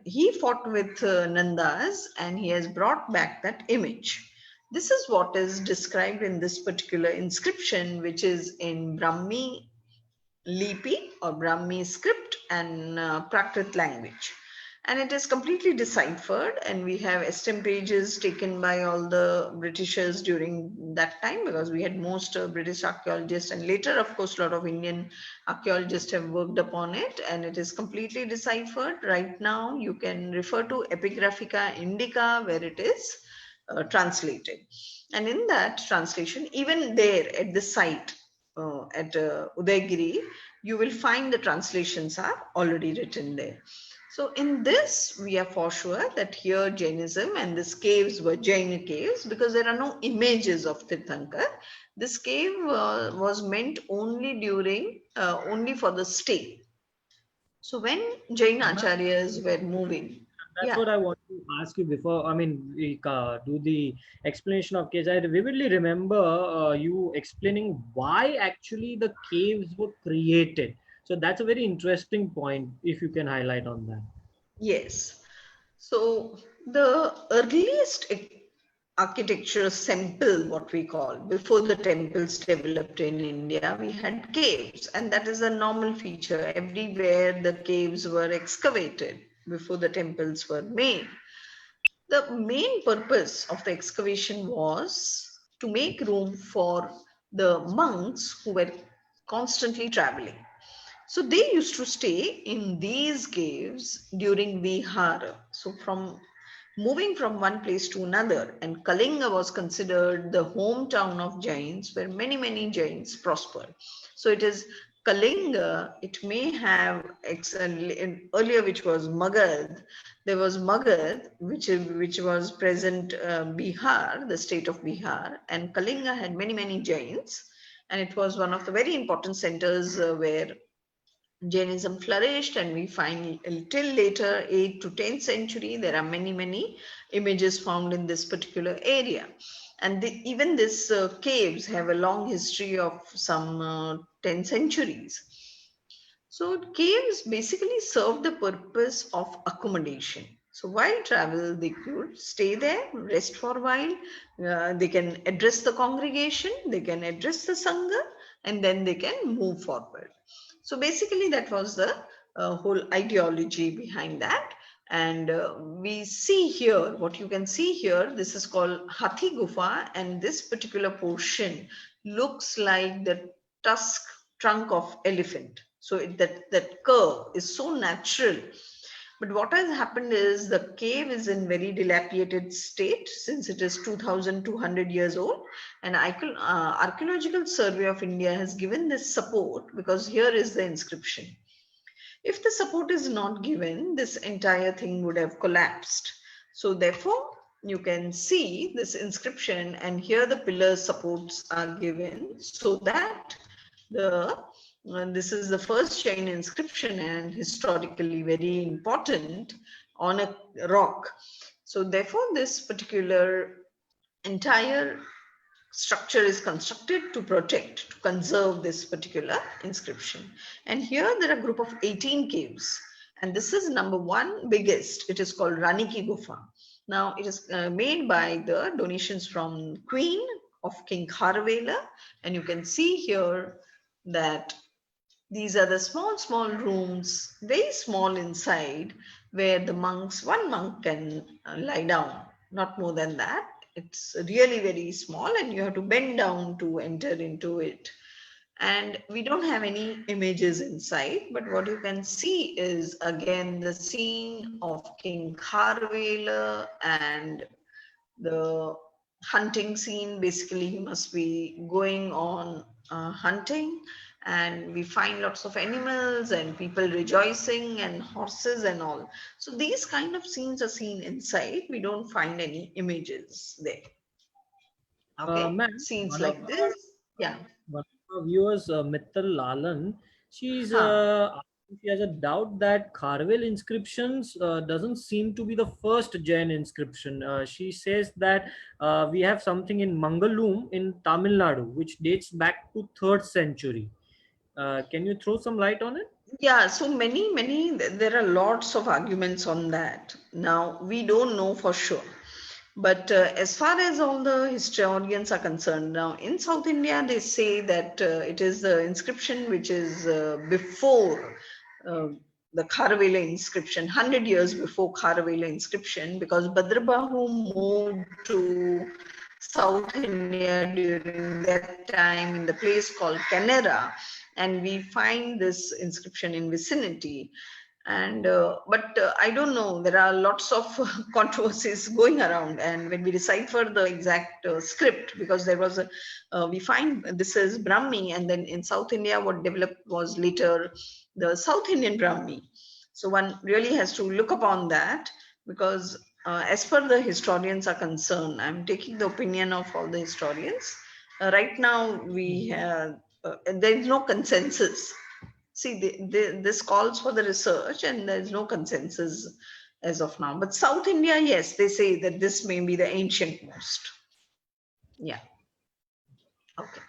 he fought with Nandas, and he has brought back that image. This is what is described in this particular inscription, which is in Brahmi Lipi or Brahmi script and Prakrit language. And it is completely deciphered, and we have estampages taken by all the Britishers during that time, because we had most British archaeologists, and later, of course, a lot of Indian archaeologists have worked upon it, and it is completely deciphered. Right now, you can refer to Epigraphica Indica, where it is translated. And in that translation, even there at the site, at Udaigiri, you will find the translations are already written there. So in this, we are for sure that here Jainism and these caves were Jain caves, because there are no images of Tirthankar. This cave was meant only only for the stay. So when Jain acharyas were moving, That's what I want to ask you before. I mean, we do the explanation of caves. I vividly remember you explaining why actually the caves were created. So that's a very interesting point, if you can highlight on that. yes. So the earliest architecture sample, what we call, before the temples developed in India, we had caves, and that is a normal feature. Everywhere the caves were excavated before the temples were made. The main purpose of the excavation was to make room for the monks who were constantly traveling. So they used to stay in these caves during Vihara. So from moving from one place to another, and Kalinga was considered the hometown of Jains, where many Jains prospered. So it is Kalinga, it may have earlier, which was Magad. There was Magad, which was present Bihar, the state of Bihar, and Kalinga had many Jains, and it was one of the very important centers where Jainism flourished, and we find till later 8th to 10th century there are many images found in this particular area. And even these caves have a long history of some 10 centuries. So caves basically serve the purpose of accommodation. So while travel, they could stay there, rest for a while. They can address the congregation, they can address the sangha, and then they can move forward. So basically, that was the whole ideology behind that. And we see here, what you can see here, this is called Hathi Gufa, and this particular portion looks like the trunk of elephant. So that curve is so natural. But what has happened is the cave is in very dilapidated state, since it is 2,200 years old. And Archaeological Survey of India has given this support, because here is the inscription. If the support is not given, this entire thing would have collapsed. So therefore, you can see this inscription, and here the pillar supports are given, so that this is the first Jain inscription, and historically very important, on a rock. So therefore, this particular entire structure is constructed to protect, to conserve this particular inscription. And here there are a group of 18 caves, and this is number one biggest. It is called Raniki Gufa. Now it is made by the donations from Queen of King Kharavela, and you can see here that These are the small rooms, very small inside, where the monks, one monk can lie down, not more than that. It's really very small, and you have to bend down to enter into it. And we don't have any images inside, but what you can see is again the scene of King Kharvela and the hunting scene. Basically, he must be going on hunting, and we find lots of animals and people rejoicing and horses and all. So these kind of scenes are seen inside. We don't find any images there. Okay, Ma'am, scenes like this. Yeah. one of our viewers, Mittal Lalan, Huh. she has a doubt that Kharvel inscriptions doesn't seem to be the first Jain inscription. She says that we have something in Mangalum in Tamil Nadu, which dates back to 3rd century. Can you throw some light on it? Yeah, so there are lots of arguments on that. Now, we don't know for sure. But as far as all the historians are concerned, now in South India, they say that it is the inscription which is before uh, the Kharavela inscription, 100 years before Kharavela inscription, because Bhadrabahu moved to South India during that time in the place called Canara, and we find this inscription in vicinity. And but I don't know, there are lots of controversies going around, and when we decipher the exact script, because there was a we find this is Brahmi, and then in South India what developed was later the South Indian Brahmi. So one really has to look upon that, because as per the historians are concerned, I'm taking the opinion of all the historians. Right now we have there is no consensus. See, this calls for the research, and there's no consensus as of now. But South India, yes, they say that this may be the ancient most. Yeah. Okay.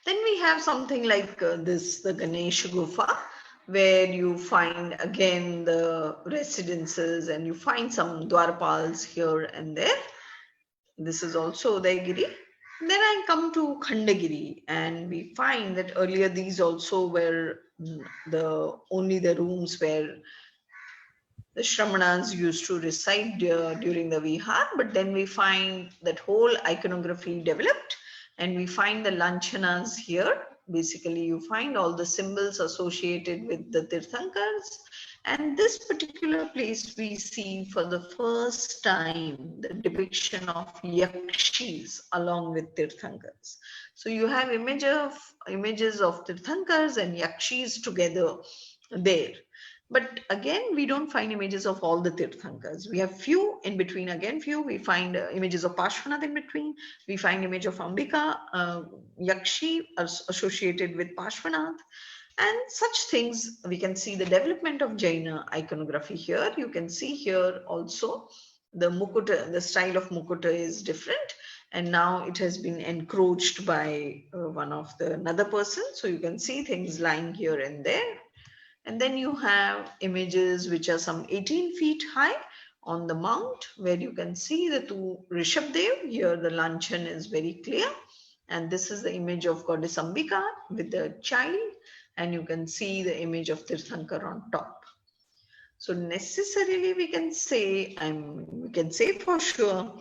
Then we have something like this, the Ganesh Gufa, where you find again the residences, and you find some Dwarpals here and there. This is also Udaigiri. Then I come to Khandagiri, and we find that earlier these also were the only the rooms where the Shramanas used to reside during the Vihar, but then we find that whole iconography developed, and we find the Lanchanas here. Basically, you find all the symbols associated with the Tirthankars, and this particular place we see for the first time the depiction of Yakshis along with Tirthankars. So you have images of Tirthankars and Yakshis together there. But again, we don't find images of all the Tirthankars. We have few in between, again, few. We find images of Parshvanath in between. We find image of Ambika, Yakshi associated with Parshvanath. And such things, we can see the development of Jaina iconography here. You can see here also the Mukuta, the style of Mukuta is different. And now it has been encroached by one of the another person. So you can see things lying here and there. And then you have images which are some 18 feet high on the mount, where you can see the two Rishabdev. Here the Lanchan is very clear. And this is the image of goddess Ambika with the child. And you can see the image of Tirthankar on top. So necessarily we can say for sure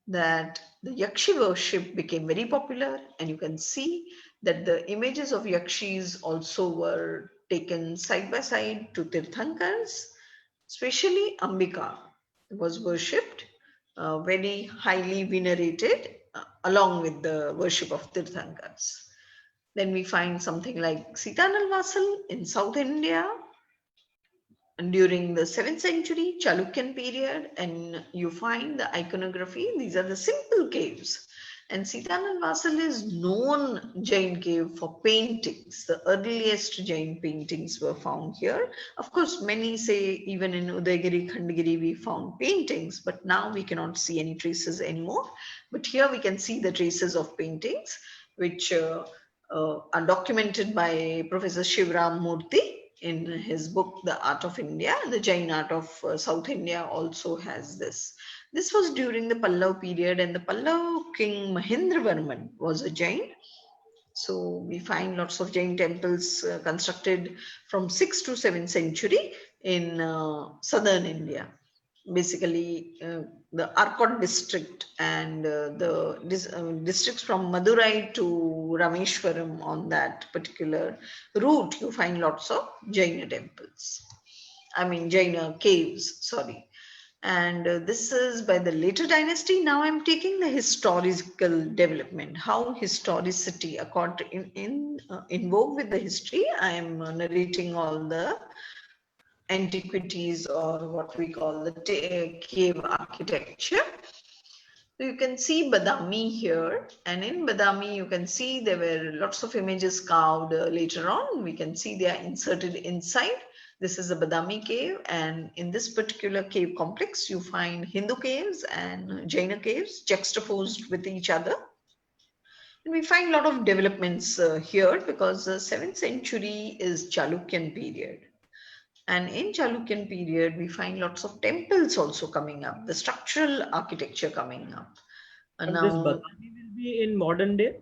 that the Yakshi worship became very popular, and you can see that the images of Yakshis also were taken side by side to Tirthankars, especially Ambika was worshipped, very highly venerated, along with the worship of Tirthankars. Then we find something like Sitanal Vasal in South India, and during the 7th century Chalukyan period, and you find the iconography. These are the simple caves. And Sitanal Vasal is known Jain cave for paintings. The earliest Jain paintings were found here. Of course, many say even in Udaigiri, Khandagiri, we found paintings, but now we cannot see any traces anymore. But here we can see the traces of paintings, which are documented by Professor Shivram Murthy in his book, The Art of India. The Jain art of South India also has this. This was during the Pallav period, and the Pallav king Mahendravarman was a Jain. So we find lots of Jain temples constructed from 6th to 7th century in southern India. Basically, the Arcot district and districts from Madurai to Rameshwaram, on that particular route, you find lots of Jaina temples. I mean, Jaina caves, sorry. And this is by the later dynasty. Now I'm taking the historical development, how historicity in vogue with the history. I am narrating all the antiquities, or what we call the cave architecture. So you can see Badami here, and in Badami you can see there were lots of images carved later on. We can see they are inserted inside. This is a Badami cave, and in this particular cave complex you find Hindu caves and Jaina caves juxtaposed with each other. And we find a lot of developments here, because the 7th century is Chalukyan period. And in Chalukyan period, we find lots of temples also coming up, the structural architecture coming up. And this Now, Badami will be in modern day?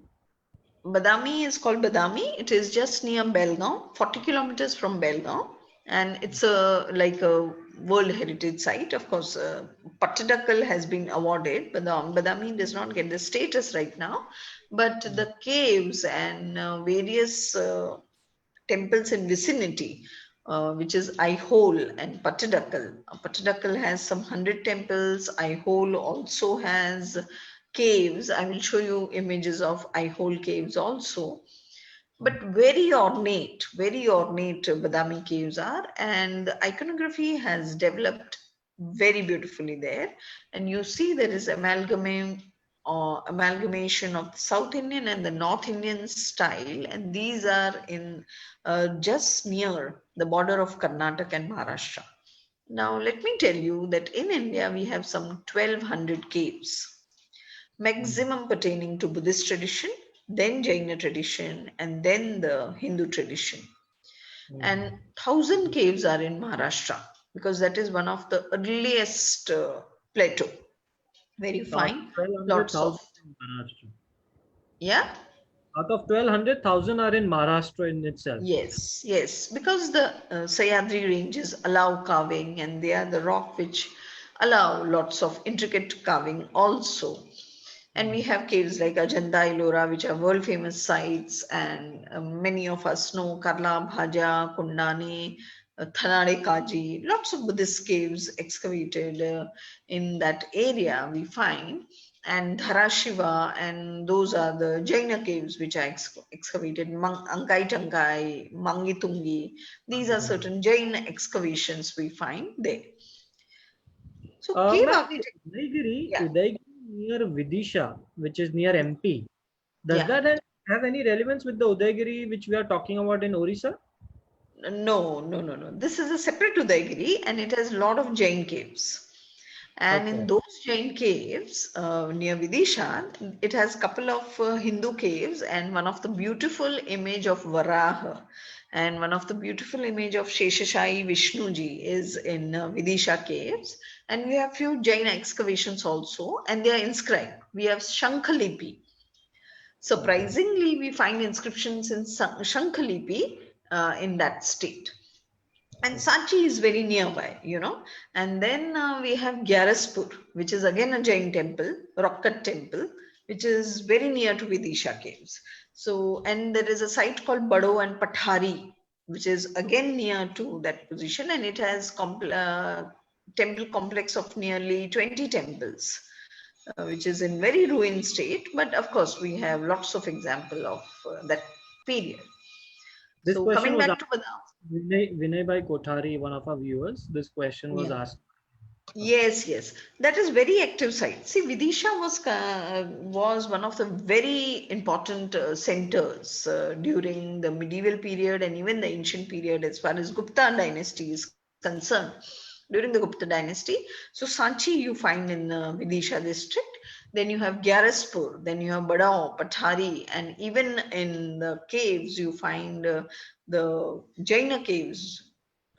Badami is called Badami. It is just near Belgaum, 40 kilometers from Belgaum. And it's like a World Heritage Site. Of course, Pattadakal has been awarded, but Badami does not get the status right now. But the caves and various temples in vicinity, which is Aihole and Pattadakal. Pattadakal has some 100 temples. Aihole also has caves. I will show you images of Aihole caves also. But very ornate Badami caves are, and the iconography has developed very beautifully there. And you see there is amalgamation of the South Indian and the North Indian style, and these are in just near the border of Karnataka and Maharashtra. Now, let me tell you that in India we have some 1200 caves, maximum pertaining to Buddhist tradition, then Jaina tradition, and then the Hindu tradition. And 1000 caves are in Maharashtra, because that is one of the earliest plateau where you So out of find 1200, lots of, 1000 in Maharashtra. yeah. Out of 1200, 1000 are in Maharashtra in itself. Yes, because the Sayadri ranges allow carving, and they are the rock which allow lots of intricate carving also. And we have caves like Ajanta, Ellora, which are world famous sites, and many of us know Karla, Bhaja, Kundani, Thanade Kaji, lots of Buddhist caves excavated in that area we find. And Dharashiva, and those are the Jaina caves which are excavated, Ankai Tankai, Mangitungi. These are certain Jaina excavations we find there. So cave Ma'am, architecture, yeah. Udaigiri near Vidisha, which is near MP. Does Yeah. that have any relevance with the Udaigiri which we are talking about in Orissa? No. This is a separate Udaigiri, and it has a lot of Jain caves. And in Okay. those Jain caves near Vidisha, it has a couple of Hindu caves, and one of the beautiful image of Varaha, and one of the beautiful image of Sheshashai Vishnuji is in Vidisha caves. And we have few Jain excavations also, and they are inscribed. We have Shankhalipi. Surprisingly, we find inscriptions in Shankhalipi in that state. And Sanchi is very nearby. And then we have Gyaraspur, which is again a Jain temple, rock cut temple, which is very near to Vidisha caves. So, and there is a site called Bado and Pathari, which is again near to that position, and it has temple complex of nearly 20 temples, which is in very ruined state. But of course, we have lots of example of that period. This So question coming was back asked to Badam. Vinay Bhai Kothari, one of our viewers. This question was Yeah. asked. Yes. That is very active site. See, Vidisha was one of the very important centers during the medieval period and even the ancient period, as far as Gupta dynasty is concerned. During the Gupta dynasty, so Sanchi you find in Vidisha district. Then you have Gyaraspur, then you have Badao, Pathari, and even in the caves you find the Jaina caves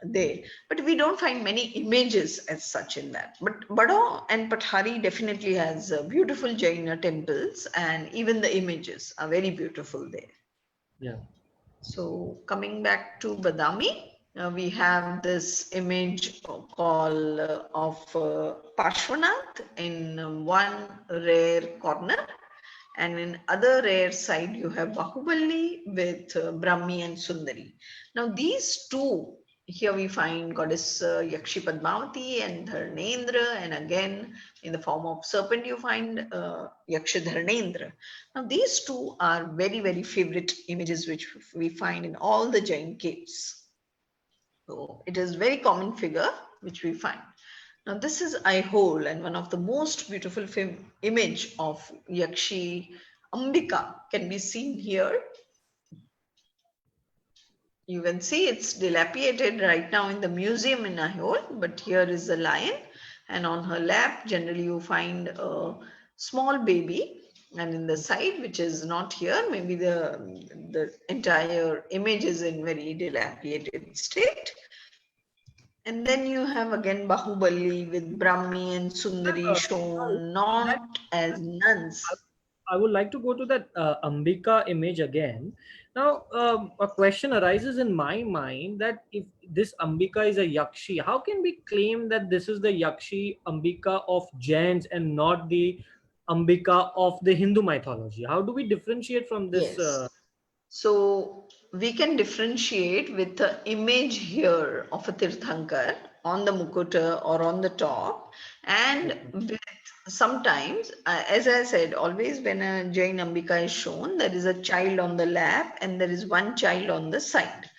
there, but we don't find many images as such in that. But Bado and Pathari definitely has beautiful Jaina temples, and even the images are very beautiful there. Yeah. So coming back to Badami, we have this image called of Parshvanath in one rare corner, and in other rare side you have Bahubali with Brahmi and Sundari. Now these two, here we find goddess Yakshi Padmavati and Dharnendra, and again in the form of serpent you find Yakshidarandra. Now these two are very very favorite images which we find in all the Jain caves. So it is very common figure which we find. Now this is Aihole, and one of the most beautiful image of Yakshi Ambika can be seen here. You can see it's dilapidated right now in the museum in Aihole, but here is the lion, and on her lap generally you find a small baby, and in the side, which is not here, maybe the entire image is in very dilapidated state. And then you have again Bahubali with Brahmi and Sundari shown That not as nuns. I would like to go to that Ambika image again. Now, a question arises in my mind that if this Ambika is a Yakshi, how can we claim that this is the Yakshi Ambika of Jains and not the Ambika of the Hindu mythology? How do we differentiate from this? Yes. So we can differentiate with the image here of a Tirthankar on the Mukuta or on the top, and Okay. with sometimes, as I said, always when a Jain Ambika is shown, there is a child on the lap and there is one child on the side.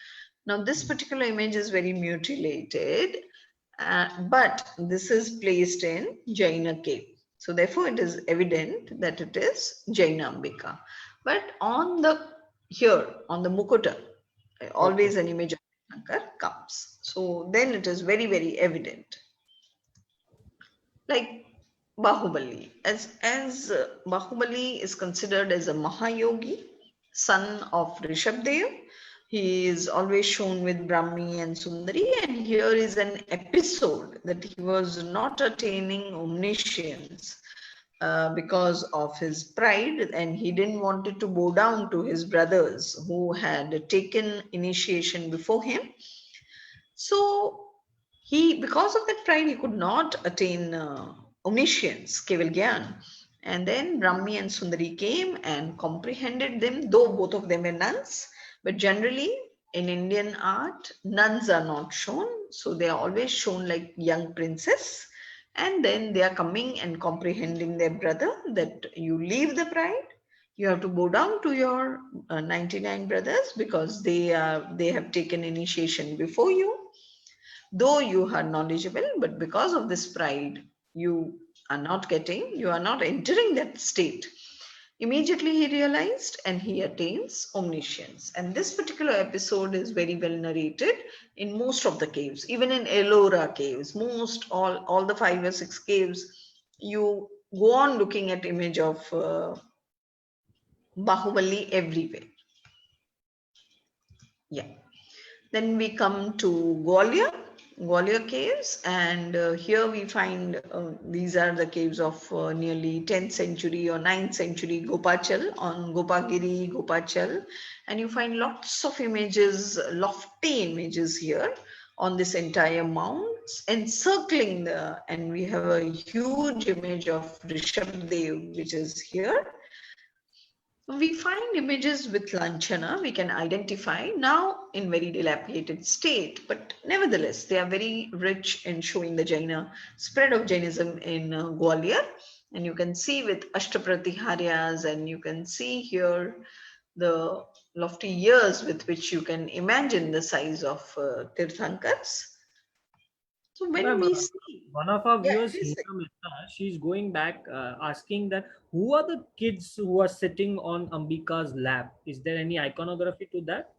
Now, this particular image is very mutilated, but this is placed in Jaina cave. So, therefore, it is evident that it is Jaina Ambika. But on the here, on the Mukuta, Okay. always an image of Shankar comes. So, then it is very, very evident. Like Bahubali, as Bahubali is considered as a Mahayogi, son of Rishabdev. He is always shown with Brahmi and Sundari, and here is an episode that he was not attaining omniscience because of his pride, and he didn't wanted to bow down to his brothers who had taken initiation before him. So he, because of that pride, he could not attain omniscience, Keval Gyan. And then Brahmi and Sundari came and comprehended them, though both of them were nuns. But generally, in Indian art, nuns are not shown. So they are always shown like young princess. And then they are coming and comprehending their brother that you leave the pride, you have to bow down to your 99 brothers because they have taken initiation before you, though you are knowledgeable, but because of this pride you are not entering that state. Immediately he realized and he attains omniscience, and this particular episode is very well narrated in most of the caves, even in Ellora caves, most all the 5 or 6 caves. You go on looking at image of Bahubali everywhere. Yeah. Then we come to Gwalior caves, and here we find these are the caves of nearly 10th century or 9th century Gopachal on Gopagiri, Gopachal, and you find lots of images, lofty images here on this entire mounds encircling and we have a huge image of Rishabdev which is here. We find images with Lanchana, we can identify now in very dilapidated state, but nevertheless, they are very rich in showing the Jaina spread of Jainism in Gwalior. And you can see with Ashtapratiharias, and you can see here the lofty years with which you can imagine the size of Tirthankars. So when Ma'am, we see, one of our yeah, viewers, please Hina say. Mehta, she's going back asking that who are the kids who are sitting on Ambika's lap? Is there any iconography to that?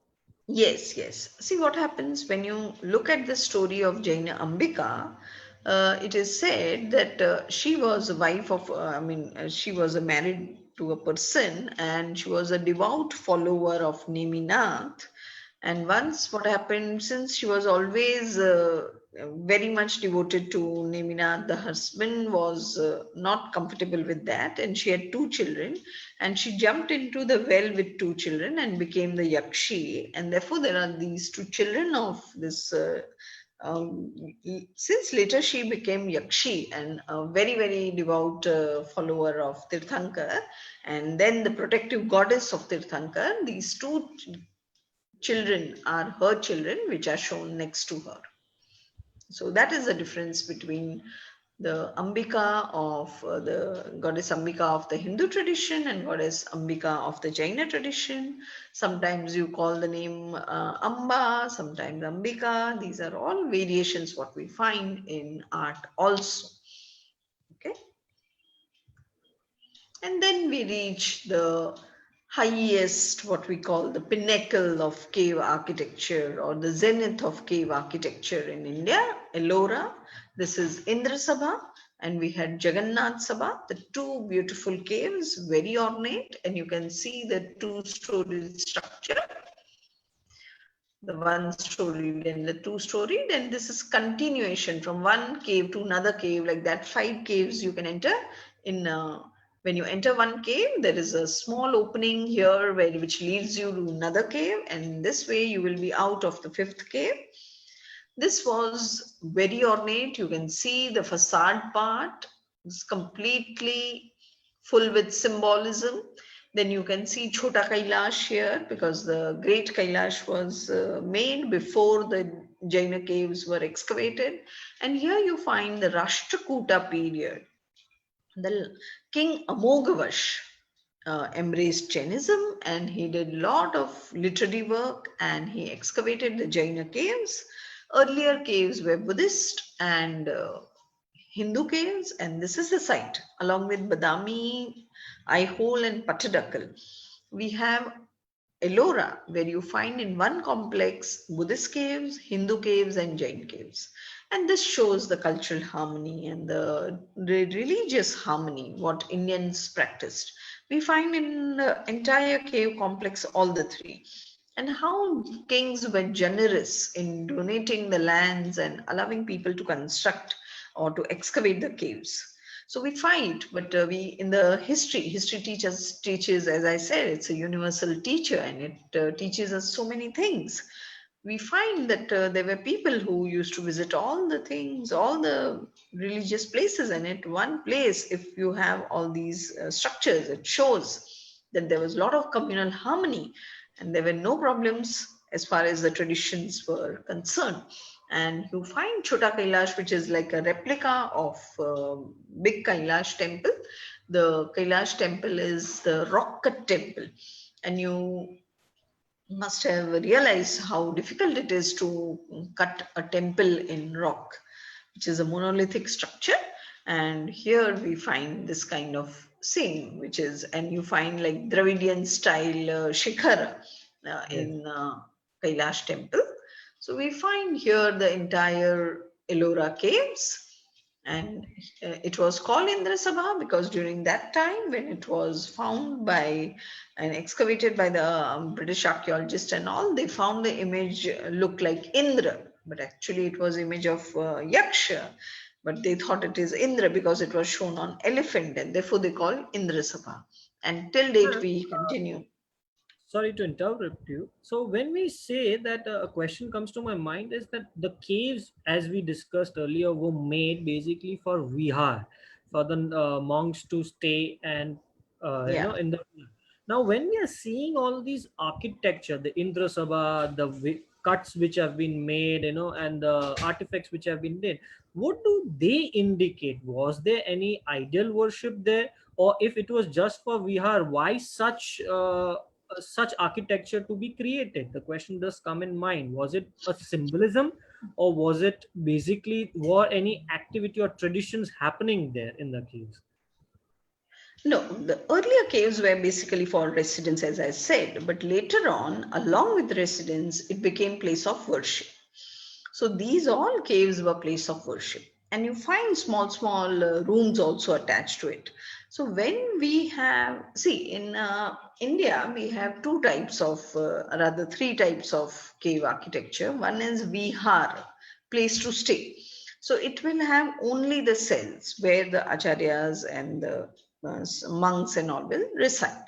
Yes, yes. See what happens when you look at the story of Jaina Ambika. It is said that she was a wife of, she was a married to a person and she was a devout follower of Neminath. And once what happened, since she was always very much devoted to Neminath. The husband was not comfortable with that, and she had two children, and she jumped into the well with two children and became the Yakshi. And therefore, there are these two children of this. Um, since later she became Yakshi and a very, very devout follower of Tirthankar, and then the protective goddess of Tirthankar, these two children are her children, which are shown next to her. So that is the difference between the Ambika of the goddess Ambika of the Hindu tradition and goddess Ambika of the Jaina tradition. Sometimes you call the name Amba, sometimes Ambika. These are all variations what we find in art also. Okay. And then we reach the highest, what we call the pinnacle of cave architecture or the zenith of cave architecture in India, Ellora. This is Indra Sabha, and we had Jagannath Sabha, the two beautiful caves, very ornate, and you can see the two-storied structure, the one-storied and the two-storied, and this is continuation from one cave to another cave, like that 5 caves you can enter in. When you enter one cave, there is a small opening here which leads you to another cave, and this way you will be out of the 5th cave. This was very ornate. You can see the facade part is completely full with symbolism. Then you can see Chhota Kailash here, because the great Kailash was made before the Jaina caves were excavated. And here you find the Rashtrakuta period. The King Amogavash embraced Jainism, and he did a lot of literary work, and he excavated the Jaina caves. Earlier caves were Buddhist and Hindu caves, and this is the site along with Badami, Aihole, and Patadakal. We have Ellora, where you find in one complex Buddhist caves, Hindu caves, and Jain caves. And this shows the cultural harmony and the religious harmony, what Indians practiced. We find in the entire cave complex all the three. And how kings were generous in donating the lands and allowing people to construct or to excavate the caves. So we find, but we in the history teaches, as I said, it's a universal teacher, and it teaches us so many things. We find that there were people who used to visit all the things, all the religious places, and at one place, if you have all these structures, it shows that there was a lot of communal harmony, and there were no problems as far as the traditions were concerned. And you find Chota Kailash, which is like a replica of big Kailash temple. The Kailash temple is the rock cut temple, and you must have realized how difficult it is to cut a temple in rock, which is a monolithic structure. And here we find this kind of scene, which is, and you find like Dravidian style shikhara in Kailash temple. So we find here the entire Ellora caves, and it was called Indra Sabha because during that time when it was found by and excavated by the British archaeologists and all, they found the image looked like Indra, but actually it was image of Yaksha, but they thought it is Indra because it was shown on elephant, and therefore they call Indra Sabha. And till date we continue. Sorry to interrupt you. So when we say that, a question comes to my mind is that the caves, as we discussed earlier, were made basically for vihar, for the monks to stay and Yeah. in the. Now when we are seeing all these architecture, the Indra Sabha, the cuts which have been made, and the artifacts which have been made, what do they indicate? Was there any ideal worship there, or if it was just for vihar, why such architecture to be created? The question does come in mind. Was it a symbolism, or was it basically, were any activity or traditions happening there in the caves? No, the earlier caves were basically for residents, as I said, but later on, along with residents, it became place of worship. So these all caves were place of worship, and you find small rooms also attached to it. So when we have, see, in India, we have two types of, rather three types of cave architecture. One is vihar, place to stay. So it will have only the cells where the acharyas and the monks and all will reside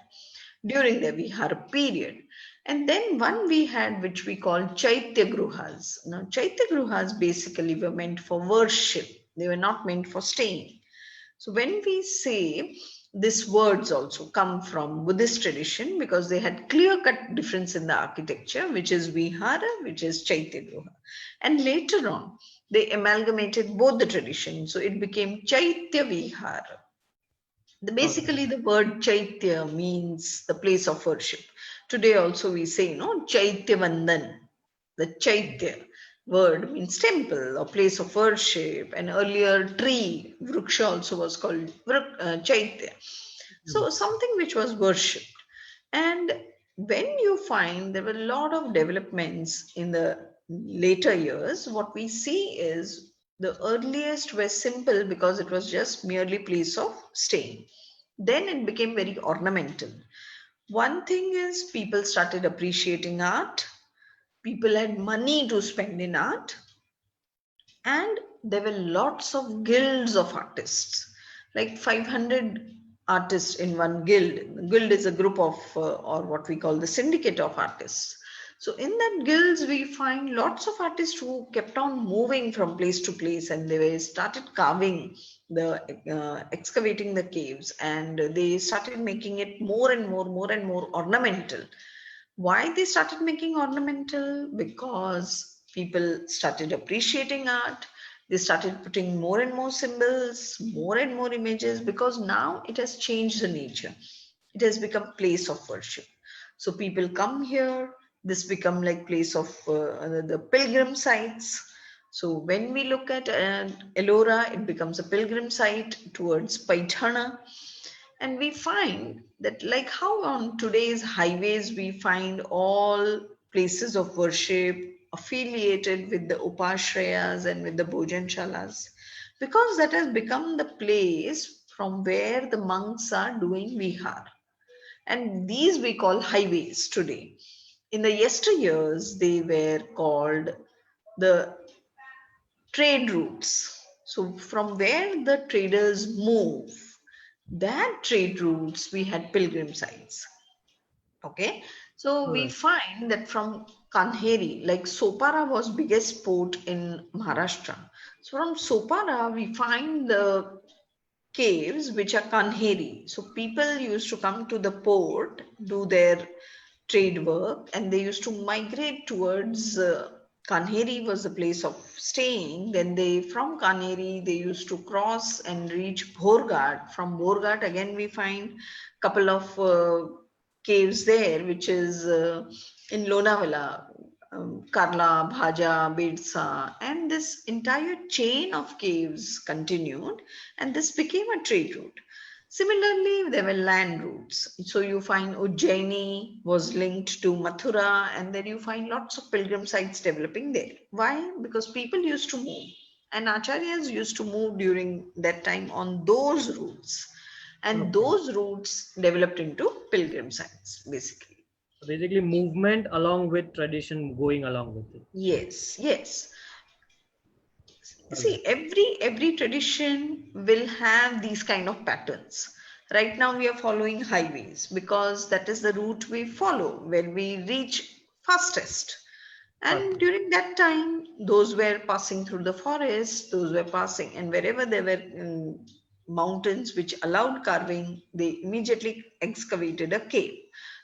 during the Vihara period. And then one we had which we call Chaitya Gruhas. Now, Chaitya Gruhas basically were meant for worship, they were not meant for staying. So when we say these words also come from Buddhist tradition because they had clear-cut difference in the architecture, which is Vihara, which is Chaitya Gruha. And later on, they amalgamated both the traditions. So it became Chaitya Vihara. Okay. Basically, the word Chaitya means the place of worship. Today also we say, Chaitya Vandan. The Chaitya word means temple or place of worship. And earlier tree, Vriksha also was called Chaitya. So something which was worshipped. And when you find there were a lot of developments in the later years, what we see is the earliest were simple because it was just merely place of staying. Then it became very ornamental. One thing is people started appreciating art. People had money to spend in art, and there were lots of guilds of artists, like 500 artists in one guild. Guild is a group of or what we call the syndicate of artists. So in that guilds we find lots of artists who kept on moving from place to place, and they were started carving the excavating the caves, and they started making it more and more ornamental. Why they started making ornamental? Because people started appreciating art. They started putting more and more symbols, more and more images, because now it has changed the nature. It has become place of worship. So people come here. This become like place of the pilgrim sites. So when we look at Ellora, it becomes a pilgrim site towards Paithana. And we find that, like how on today's highways we find all places of worship affiliated with the upashrayas and with the bhojanshalas, because that has become the place from where the monks are doing vihar. And these we call highways today. In the yesteryears, they were called the trade routes. So from where the traders move, that trade routes, we had pilgrim sites. Okay, so All we right. find that from Kandheri, like Sopara was biggest port in Maharashtra. So from Sopara, we find the caves which are Kanheri. So people used to come to the port, do their trade work, and they used to migrate towards Kanheri was the place of staying. Then they from Kanheri they used to cross and reach Bhorghat. From Bhorghat again we find couple of caves there, which is in Lonavala, Karla, Bhaja, Bedsa, and this entire chain of caves continued, and this became a trade route. Similarly, there were land routes. So you find Ujjaini was linked to Mathura, and then you find lots of pilgrim sites developing there. Why? Because people used to move, and acharyas used to move during that time on those routes, and Okay. those routes developed into pilgrim sites, basically. So basically, movement along with tradition, going along with it. Yes, yes. All right. See, every tradition will have these kind of patterns. Right now we are following highways because that is the route we follow where we reach fastest. And Okay. during that time, those were passing through the forest, those were passing, and wherever there were mountains which allowed carving, they immediately excavated a cave.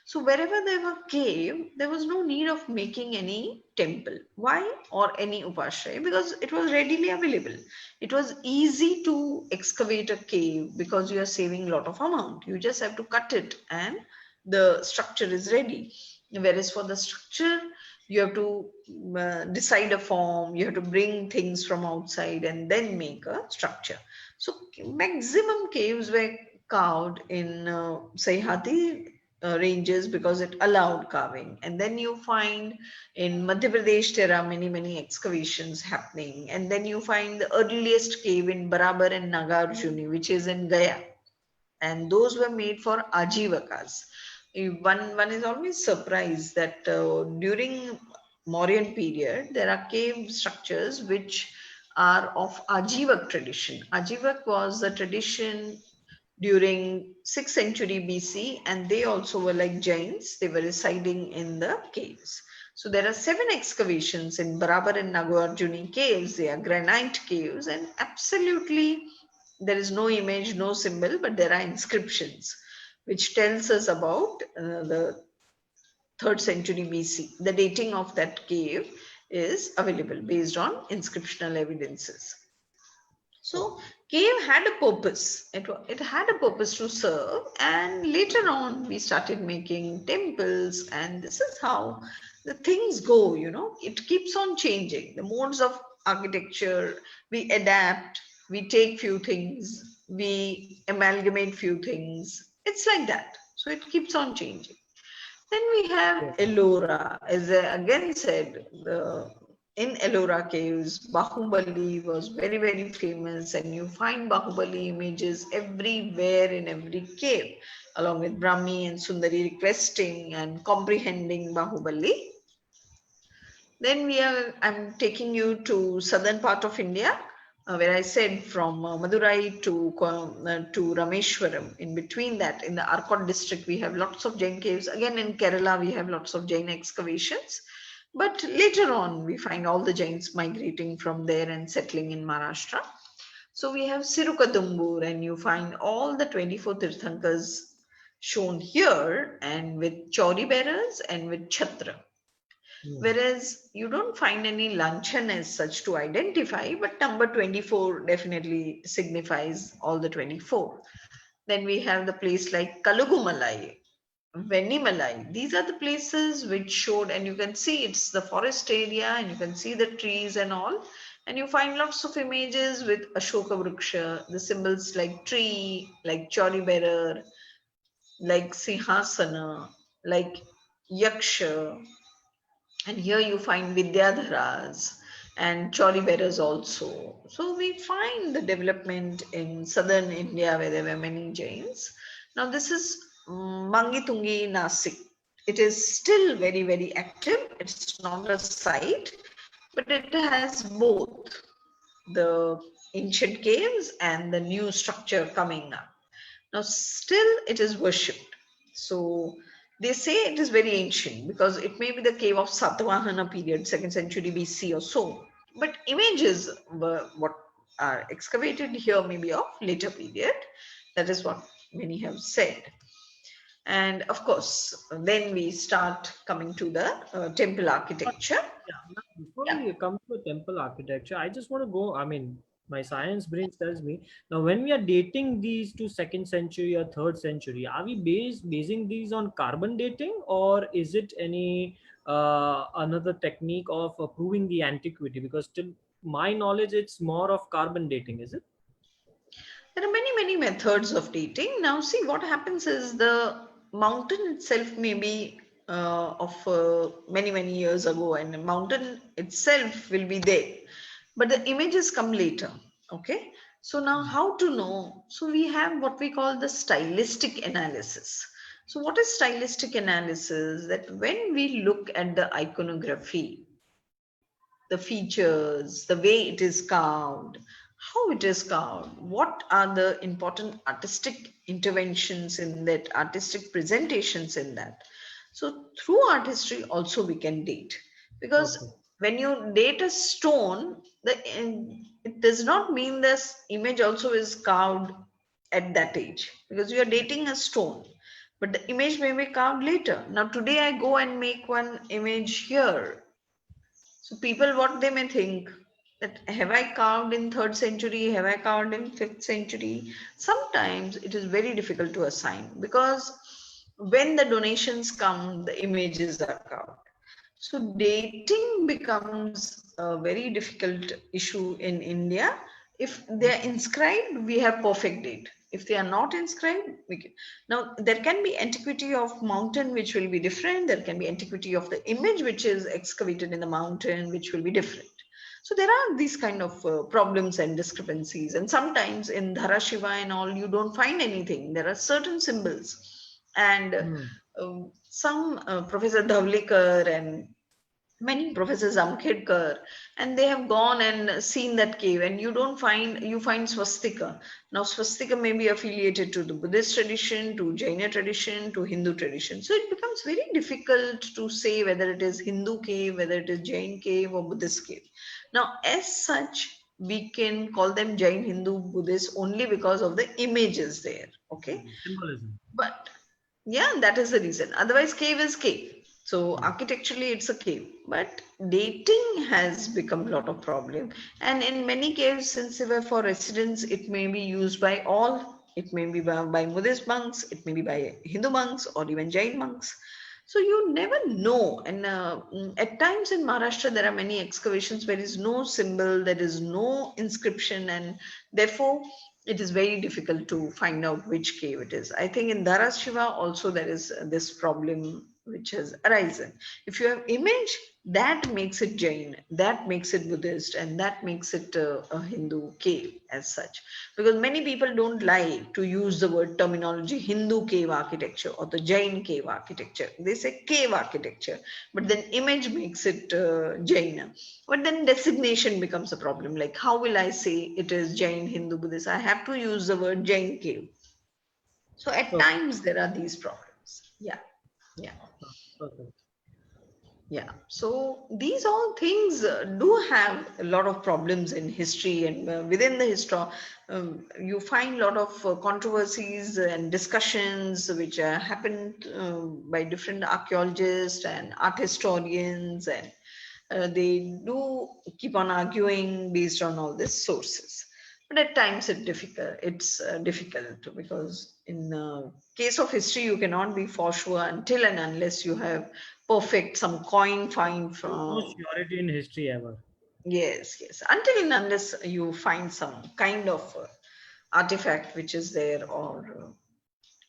So wherever there were cave, there was no need of making any temple. Why? Or any upashraya? Because it was readily available. It was easy to excavate a cave because you are saving a lot of amount. You just have to cut it and the structure is ready. Whereas for the structure, you have to decide a form, you have to bring things from outside and then make a structure. So maximum caves were carved in Sayhati ranges because it allowed carving. And then you find in Madhya Pradesh there are many excavations happening. And then you find the earliest cave in Barabar and Nagarjuni, which is in Gaya, and those were made for ajivakas. One is always surprised that during Mauryan period, there are cave structures which are of Ajivak tradition. Ajivak was the tradition during 6th century BC, and they also were like Jains. They were residing in the caves. So there are 7 excavations in Barabar and Nagarjuni caves. They are granite caves, and absolutely there is no image, no symbol, but there are inscriptions which tells us about the 3rd century BC. The dating of that cave is available based on inscriptional evidences. So cave had a purpose. It had a purpose to serve, and later on we started making temples, and this is how the things go, you know. It keeps on changing. The modes of architecture, we adapt, we take few things, we amalgamate few things. It's like that. So it keeps on changing. Then we have Ellora, as I again said, in Ellora caves, Bahubali was very, very famous, and you find Bahubali images everywhere in every cave, along with Brahmi and Sundari requesting and comprehending Bahubali. Then I'm taking you to southern part of India, where I said from Madurai to Rameshwaram. In between that, in the Arcot district, we have lots of Jain caves. Again, in Kerala, we have lots of Jain excavations. But later on, we find all the Jains migrating from there and settling in Maharashtra. So we have Sirukadumbur, and you find all the 24 Tirthankas shown here, and with Chauri bearers and with Chhatra. Whereas you don't find any luncheon as such to identify, but number 24 definitely signifies all the 24. Then we have the place like Kalugumalai, Venimalai. These are the places which showed, and you can see it's the forest area, and you can see the trees and all. And you find lots of images with Ashoka Vriksha, the symbols like tree, like Chauri bearer, like Sinhasana, like Yaksha, and here you find Vidyadharas and Chauri bearers also. So we find the development in southern India where there were many Jains. Now this is Mangitungi Nasik. It is still very, very active. It's not a site, but it has both the ancient caves and the new structure coming up. Now, still it is worshipped. So they say it is very ancient because it may be the cave of Satavahana period, 2nd century BC or so. But images were what are excavated here may be of later period. That is what many have said. And of course, then we start coming to the temple architecture. Before Yeah. we come to temple architecture, I just want to go. I mean, my science brain tells me now when we are dating these to 2nd century or 3rd century, are we basing these on carbon dating, or is it any another technique of proving the antiquity? Because to my knowledge, it's more of carbon dating, is it? There are many, many methods of dating. Now, see what happens is the mountain itself may be of many, many years ago, and the mountain itself will be there, but the images come later. Okay. So now how to know? So we have what we call the stylistic analysis. So what is stylistic analysis? That when we look at the iconography, the features, the way it is carved, how it is carved, what are the important artistic interventions in that, artistic presentations in that. So through art history also we can date, because Okay. when you date a stone, it does not mean this image also is carved at that age, because you are dating a stone, but the image may be carved later. Now today I go and make one image here, so people, what they may think, that have I carved in 3rd century? Have I carved in 5th century? Sometimes it is very difficult to assign, because when the donations come, the images are carved. So dating becomes a very difficult issue in India. If they are inscribed, we have perfect date. If they are not inscribed, we can. Now there can be antiquity of mountain which will be different. There can be antiquity of the image which is excavated in the mountain which will be different. So there are these kind of problems and discrepancies. And sometimes in Dhara Shiva and all, you don't find anything. There are certain symbols. And some Professor Dhavlikar and many professors Amkhedkar, and they have gone and seen that cave, and you find swastika. Now swastika may be affiliated to the Buddhist tradition, to Jaina tradition, to Hindu tradition. So it becomes very difficult to say whether it is Hindu cave, whether it is Jain cave or Buddhist cave. Now, as such, we can call them Jain, Hindu, Buddhist only because of the images there. Okay. Symbolism. But yeah, that is the reason. Otherwise, cave is cave. So Yeah. architecturally, it's a cave. But dating has become a lot of problem. And in many caves, since they were for residents, it may be used by all. It may be by Buddhist monks. It may be by Hindu monks or even Jain monks. So you never know. And at times in Maharashtra, there are many excavations where there is no symbol, there is no inscription, and therefore it is very difficult to find out which cave it is. I think in Dhairav Shah also there is this problem which has arisen. If you have image, that makes it Jain, that makes it Buddhist, and that makes it a Hindu cave as such. Because many people don't like to use the word terminology Hindu cave architecture or the Jain cave architecture. They say cave architecture, but then image makes it Jain. But then designation becomes a problem. Like, how will I say it is Jain, Hindu, Buddhist? I have to use the word Jain cave. So at Okay. times there are these problems. Yeah. Yeah. Okay. Yeah. So these all things do have a lot of problems in history, and within the history, you find a lot of controversies and discussions which happened by different archaeologists and art historians, and they do keep on arguing based on all these sources. But at times it's difficult because in case of history you cannot be for sure until and unless you have perfect some coin find There is no from. surety in history ever. Yes, yes, until and unless you find some kind of artifact which is there, or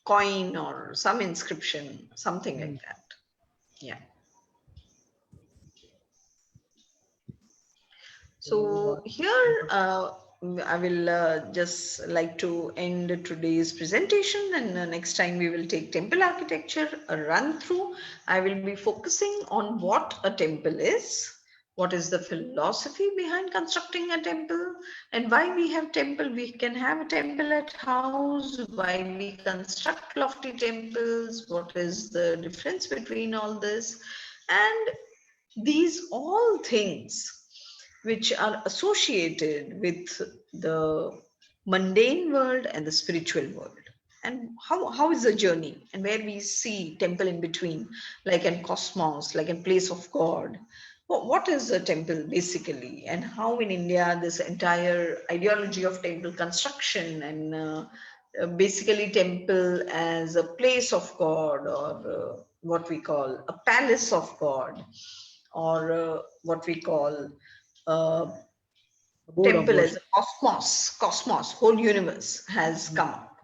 coin or some inscription, something Hmm. like that. Yeah. So, So here I will just like to end today's presentation, and next time we will take temple architecture a run through. I will be focusing on what a temple is, what is the philosophy behind constructing a temple, and why we have temple. We can have a temple at house, why we construct lofty temples, what is the difference between all this, and these all things which are associated with the mundane world and the spiritual world, and how is the journey, and where we see temple in between, like in cosmos, like in place of god. What is a temple basically, and how in India this entire ideology of temple construction, and basically temple as a place of god, or what we call a palace of god, or what we call uh, abode of temple as worship. a cosmos, whole universe has come up.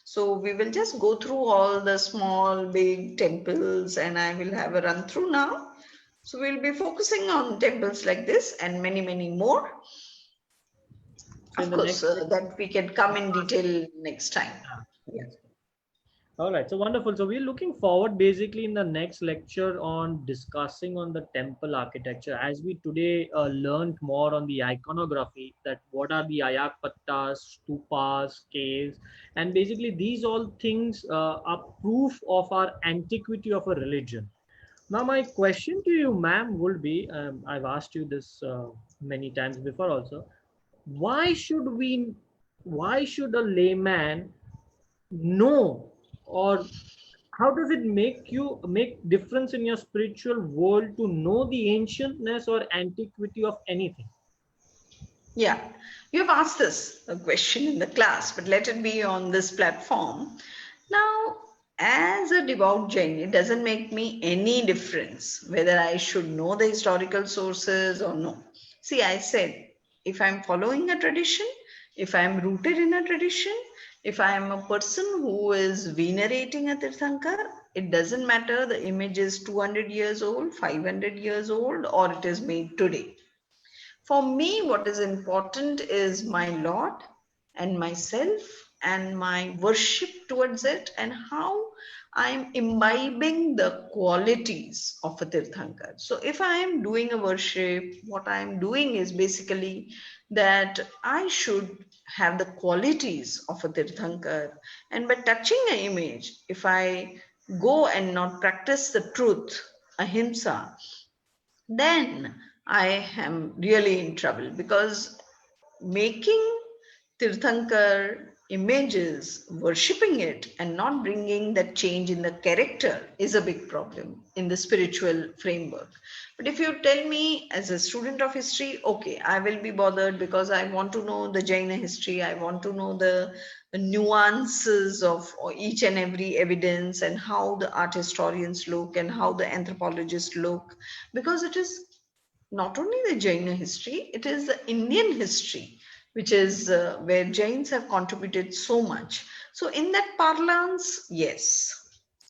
So we will just go through all the small, big temples, and I will have a run through now. So we'll be focusing on temples like this and many, many more. So in Of the course, next that we can come in detail next time. Yeah. lecture. All right, so wonderful. So we're looking forward basically in the next lecture on discussing on the temple architecture, as we today learned more on the iconography, that what are the Ayagapattas, Stupas, caves, and basically these all things are proof of our antiquity of a religion. Now my question to you, ma'am, would be, I've asked you this many times before also, why should we, why should a layman know, or how does it make you make difference in your spiritual world to know the ancientness or antiquity of anything? Yeah, you have asked this a question in the class, but let it be on this platform. Now, as a devout Jain, it doesn't make me any difference whether I should know the historical sources or no. See, I said, if I'm following a tradition, if I'm rooted in a tradition, if I am a person who is venerating a Tirthankar, it doesn't matter the image is 200 years old, 500 years old, or it is made today. For me, what is important is my Lord and myself and my worship towards it, and how I'm imbibing the qualities of a Tirthankar. So if I am doing a worship, what I'm doing is basically that I should have the qualities of a Tirthankar. And by touching an image, if I go and not practice the truth, ahimsa, then I am really in trouble, because making Tirthankar images, worshipping it, and not bringing that change in the character is a big problem in the spiritual framework. But if you tell me as a student of history, okay, I will be bothered because I want to know the Jaina history, I want to know the nuances of each and every evidence and how the art historians look and how the anthropologists look, because it is not only the Jaina history, it is the Indian history, which is where Jains have contributed so much. So, in that parlance, yes,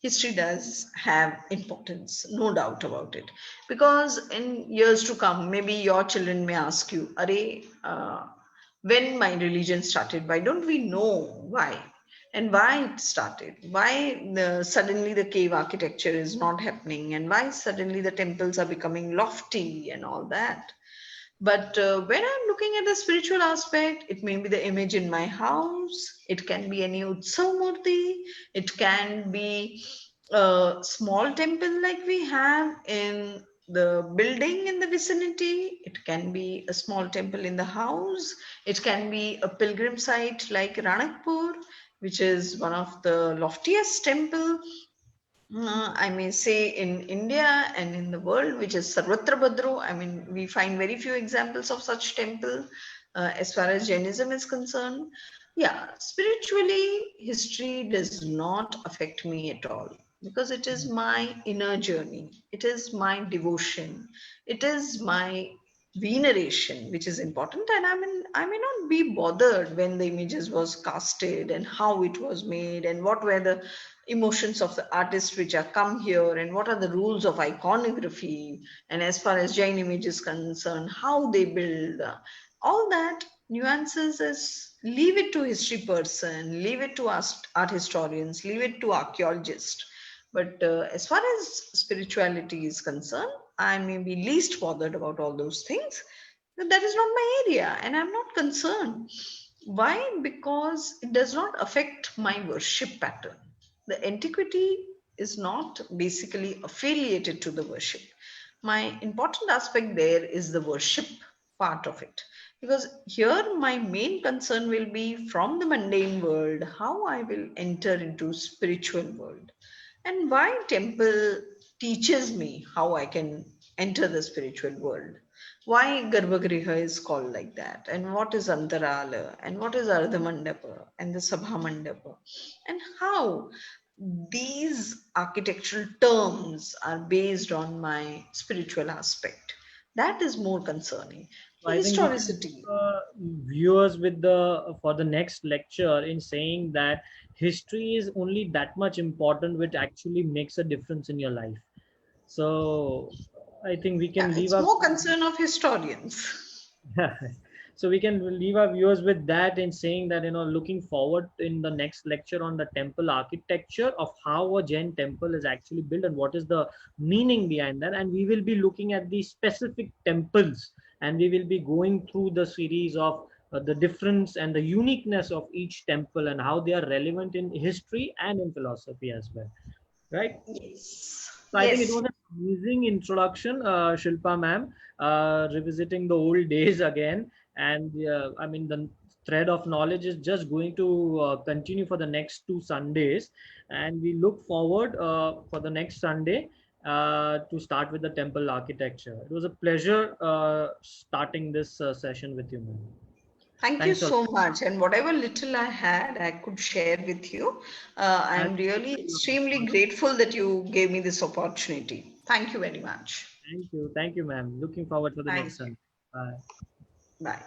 history does have importance, no doubt about it. Because in years to come, maybe your children may ask you, Are, when my religion started, why don't we know why? And why it started, why suddenly the cave architecture is not happening, and why suddenly the temples are becoming lofty and all that. But when I'm looking at the spiritual aspect, it may be the image in my house, it can be any Utsav it can be a small temple like we have in the building in the vicinity, it can be a small temple in the house, it can be a pilgrim site like Ranakpur, which is one of the loftiest temple, I may say, in India and in the world, which is Sarvatra Bhadro. I mean, we find very few examples of such temple as far as Jainism is concerned. Yeah, spiritually, history does not affect me at all, because it is my inner journey. It is my devotion. It is my veneration, which is important. And I may not be bothered when the images was casted and how it was made and what were the emotions of the artists which are come here and what are the rules of iconography, and as far as Jain image is concerned, how they build, all that nuances is leave it to history person, leave it to art historians, leave it to archaeologists. But as far as spirituality is concerned, I may be least bothered about all those things. That is not my area and I'm not concerned. Why? Because it does not affect my worship pattern. The antiquity is not basically affiliated to the worship. My important aspect there is the worship part of it. Because here my main concern will be from the mundane world, how I will enter into spiritual world. And why temple teaches me how I can enter the spiritual world. Why Garbhagriha is called like that, and what is Antarala, and what is Ardhamandapa, and the Sabha Mandapa, and how these architectural terms are based on my spiritual aspect. That is more concerning. So I think we can Historicity. leave viewers with the for the next lecture in saying that history is only that much important, which actually makes a difference in your life. So I think we Yeah, can leave it's our more concern of historians. so we can leave our viewers with that in saying that, looking forward in the next lecture on the temple architecture of how a Jain temple is actually built and what is the meaning behind that, and we will be looking at the specific temples, and we will be going through the series of the difference and the uniqueness of each temple and how they are relevant in history and in philosophy as well, right? Yes. So I think it Yes. was an amazing introduction, Shilpa ma'am, revisiting the old days again. And I mean, the thread of knowledge is just going to continue for the next 2 Sundays. And we look forward for the next Sunday to start with the temple architecture. It was a pleasure starting this session with you, ma'am. Thank you Thanks a lot. so much. And whatever little I had, I could share with you. I'm really extremely grateful that you gave me this opportunity. Thank you very much. Thank you. Thank you, ma'am. Looking forward for the next Thank you. Sunday. Bye. Bye.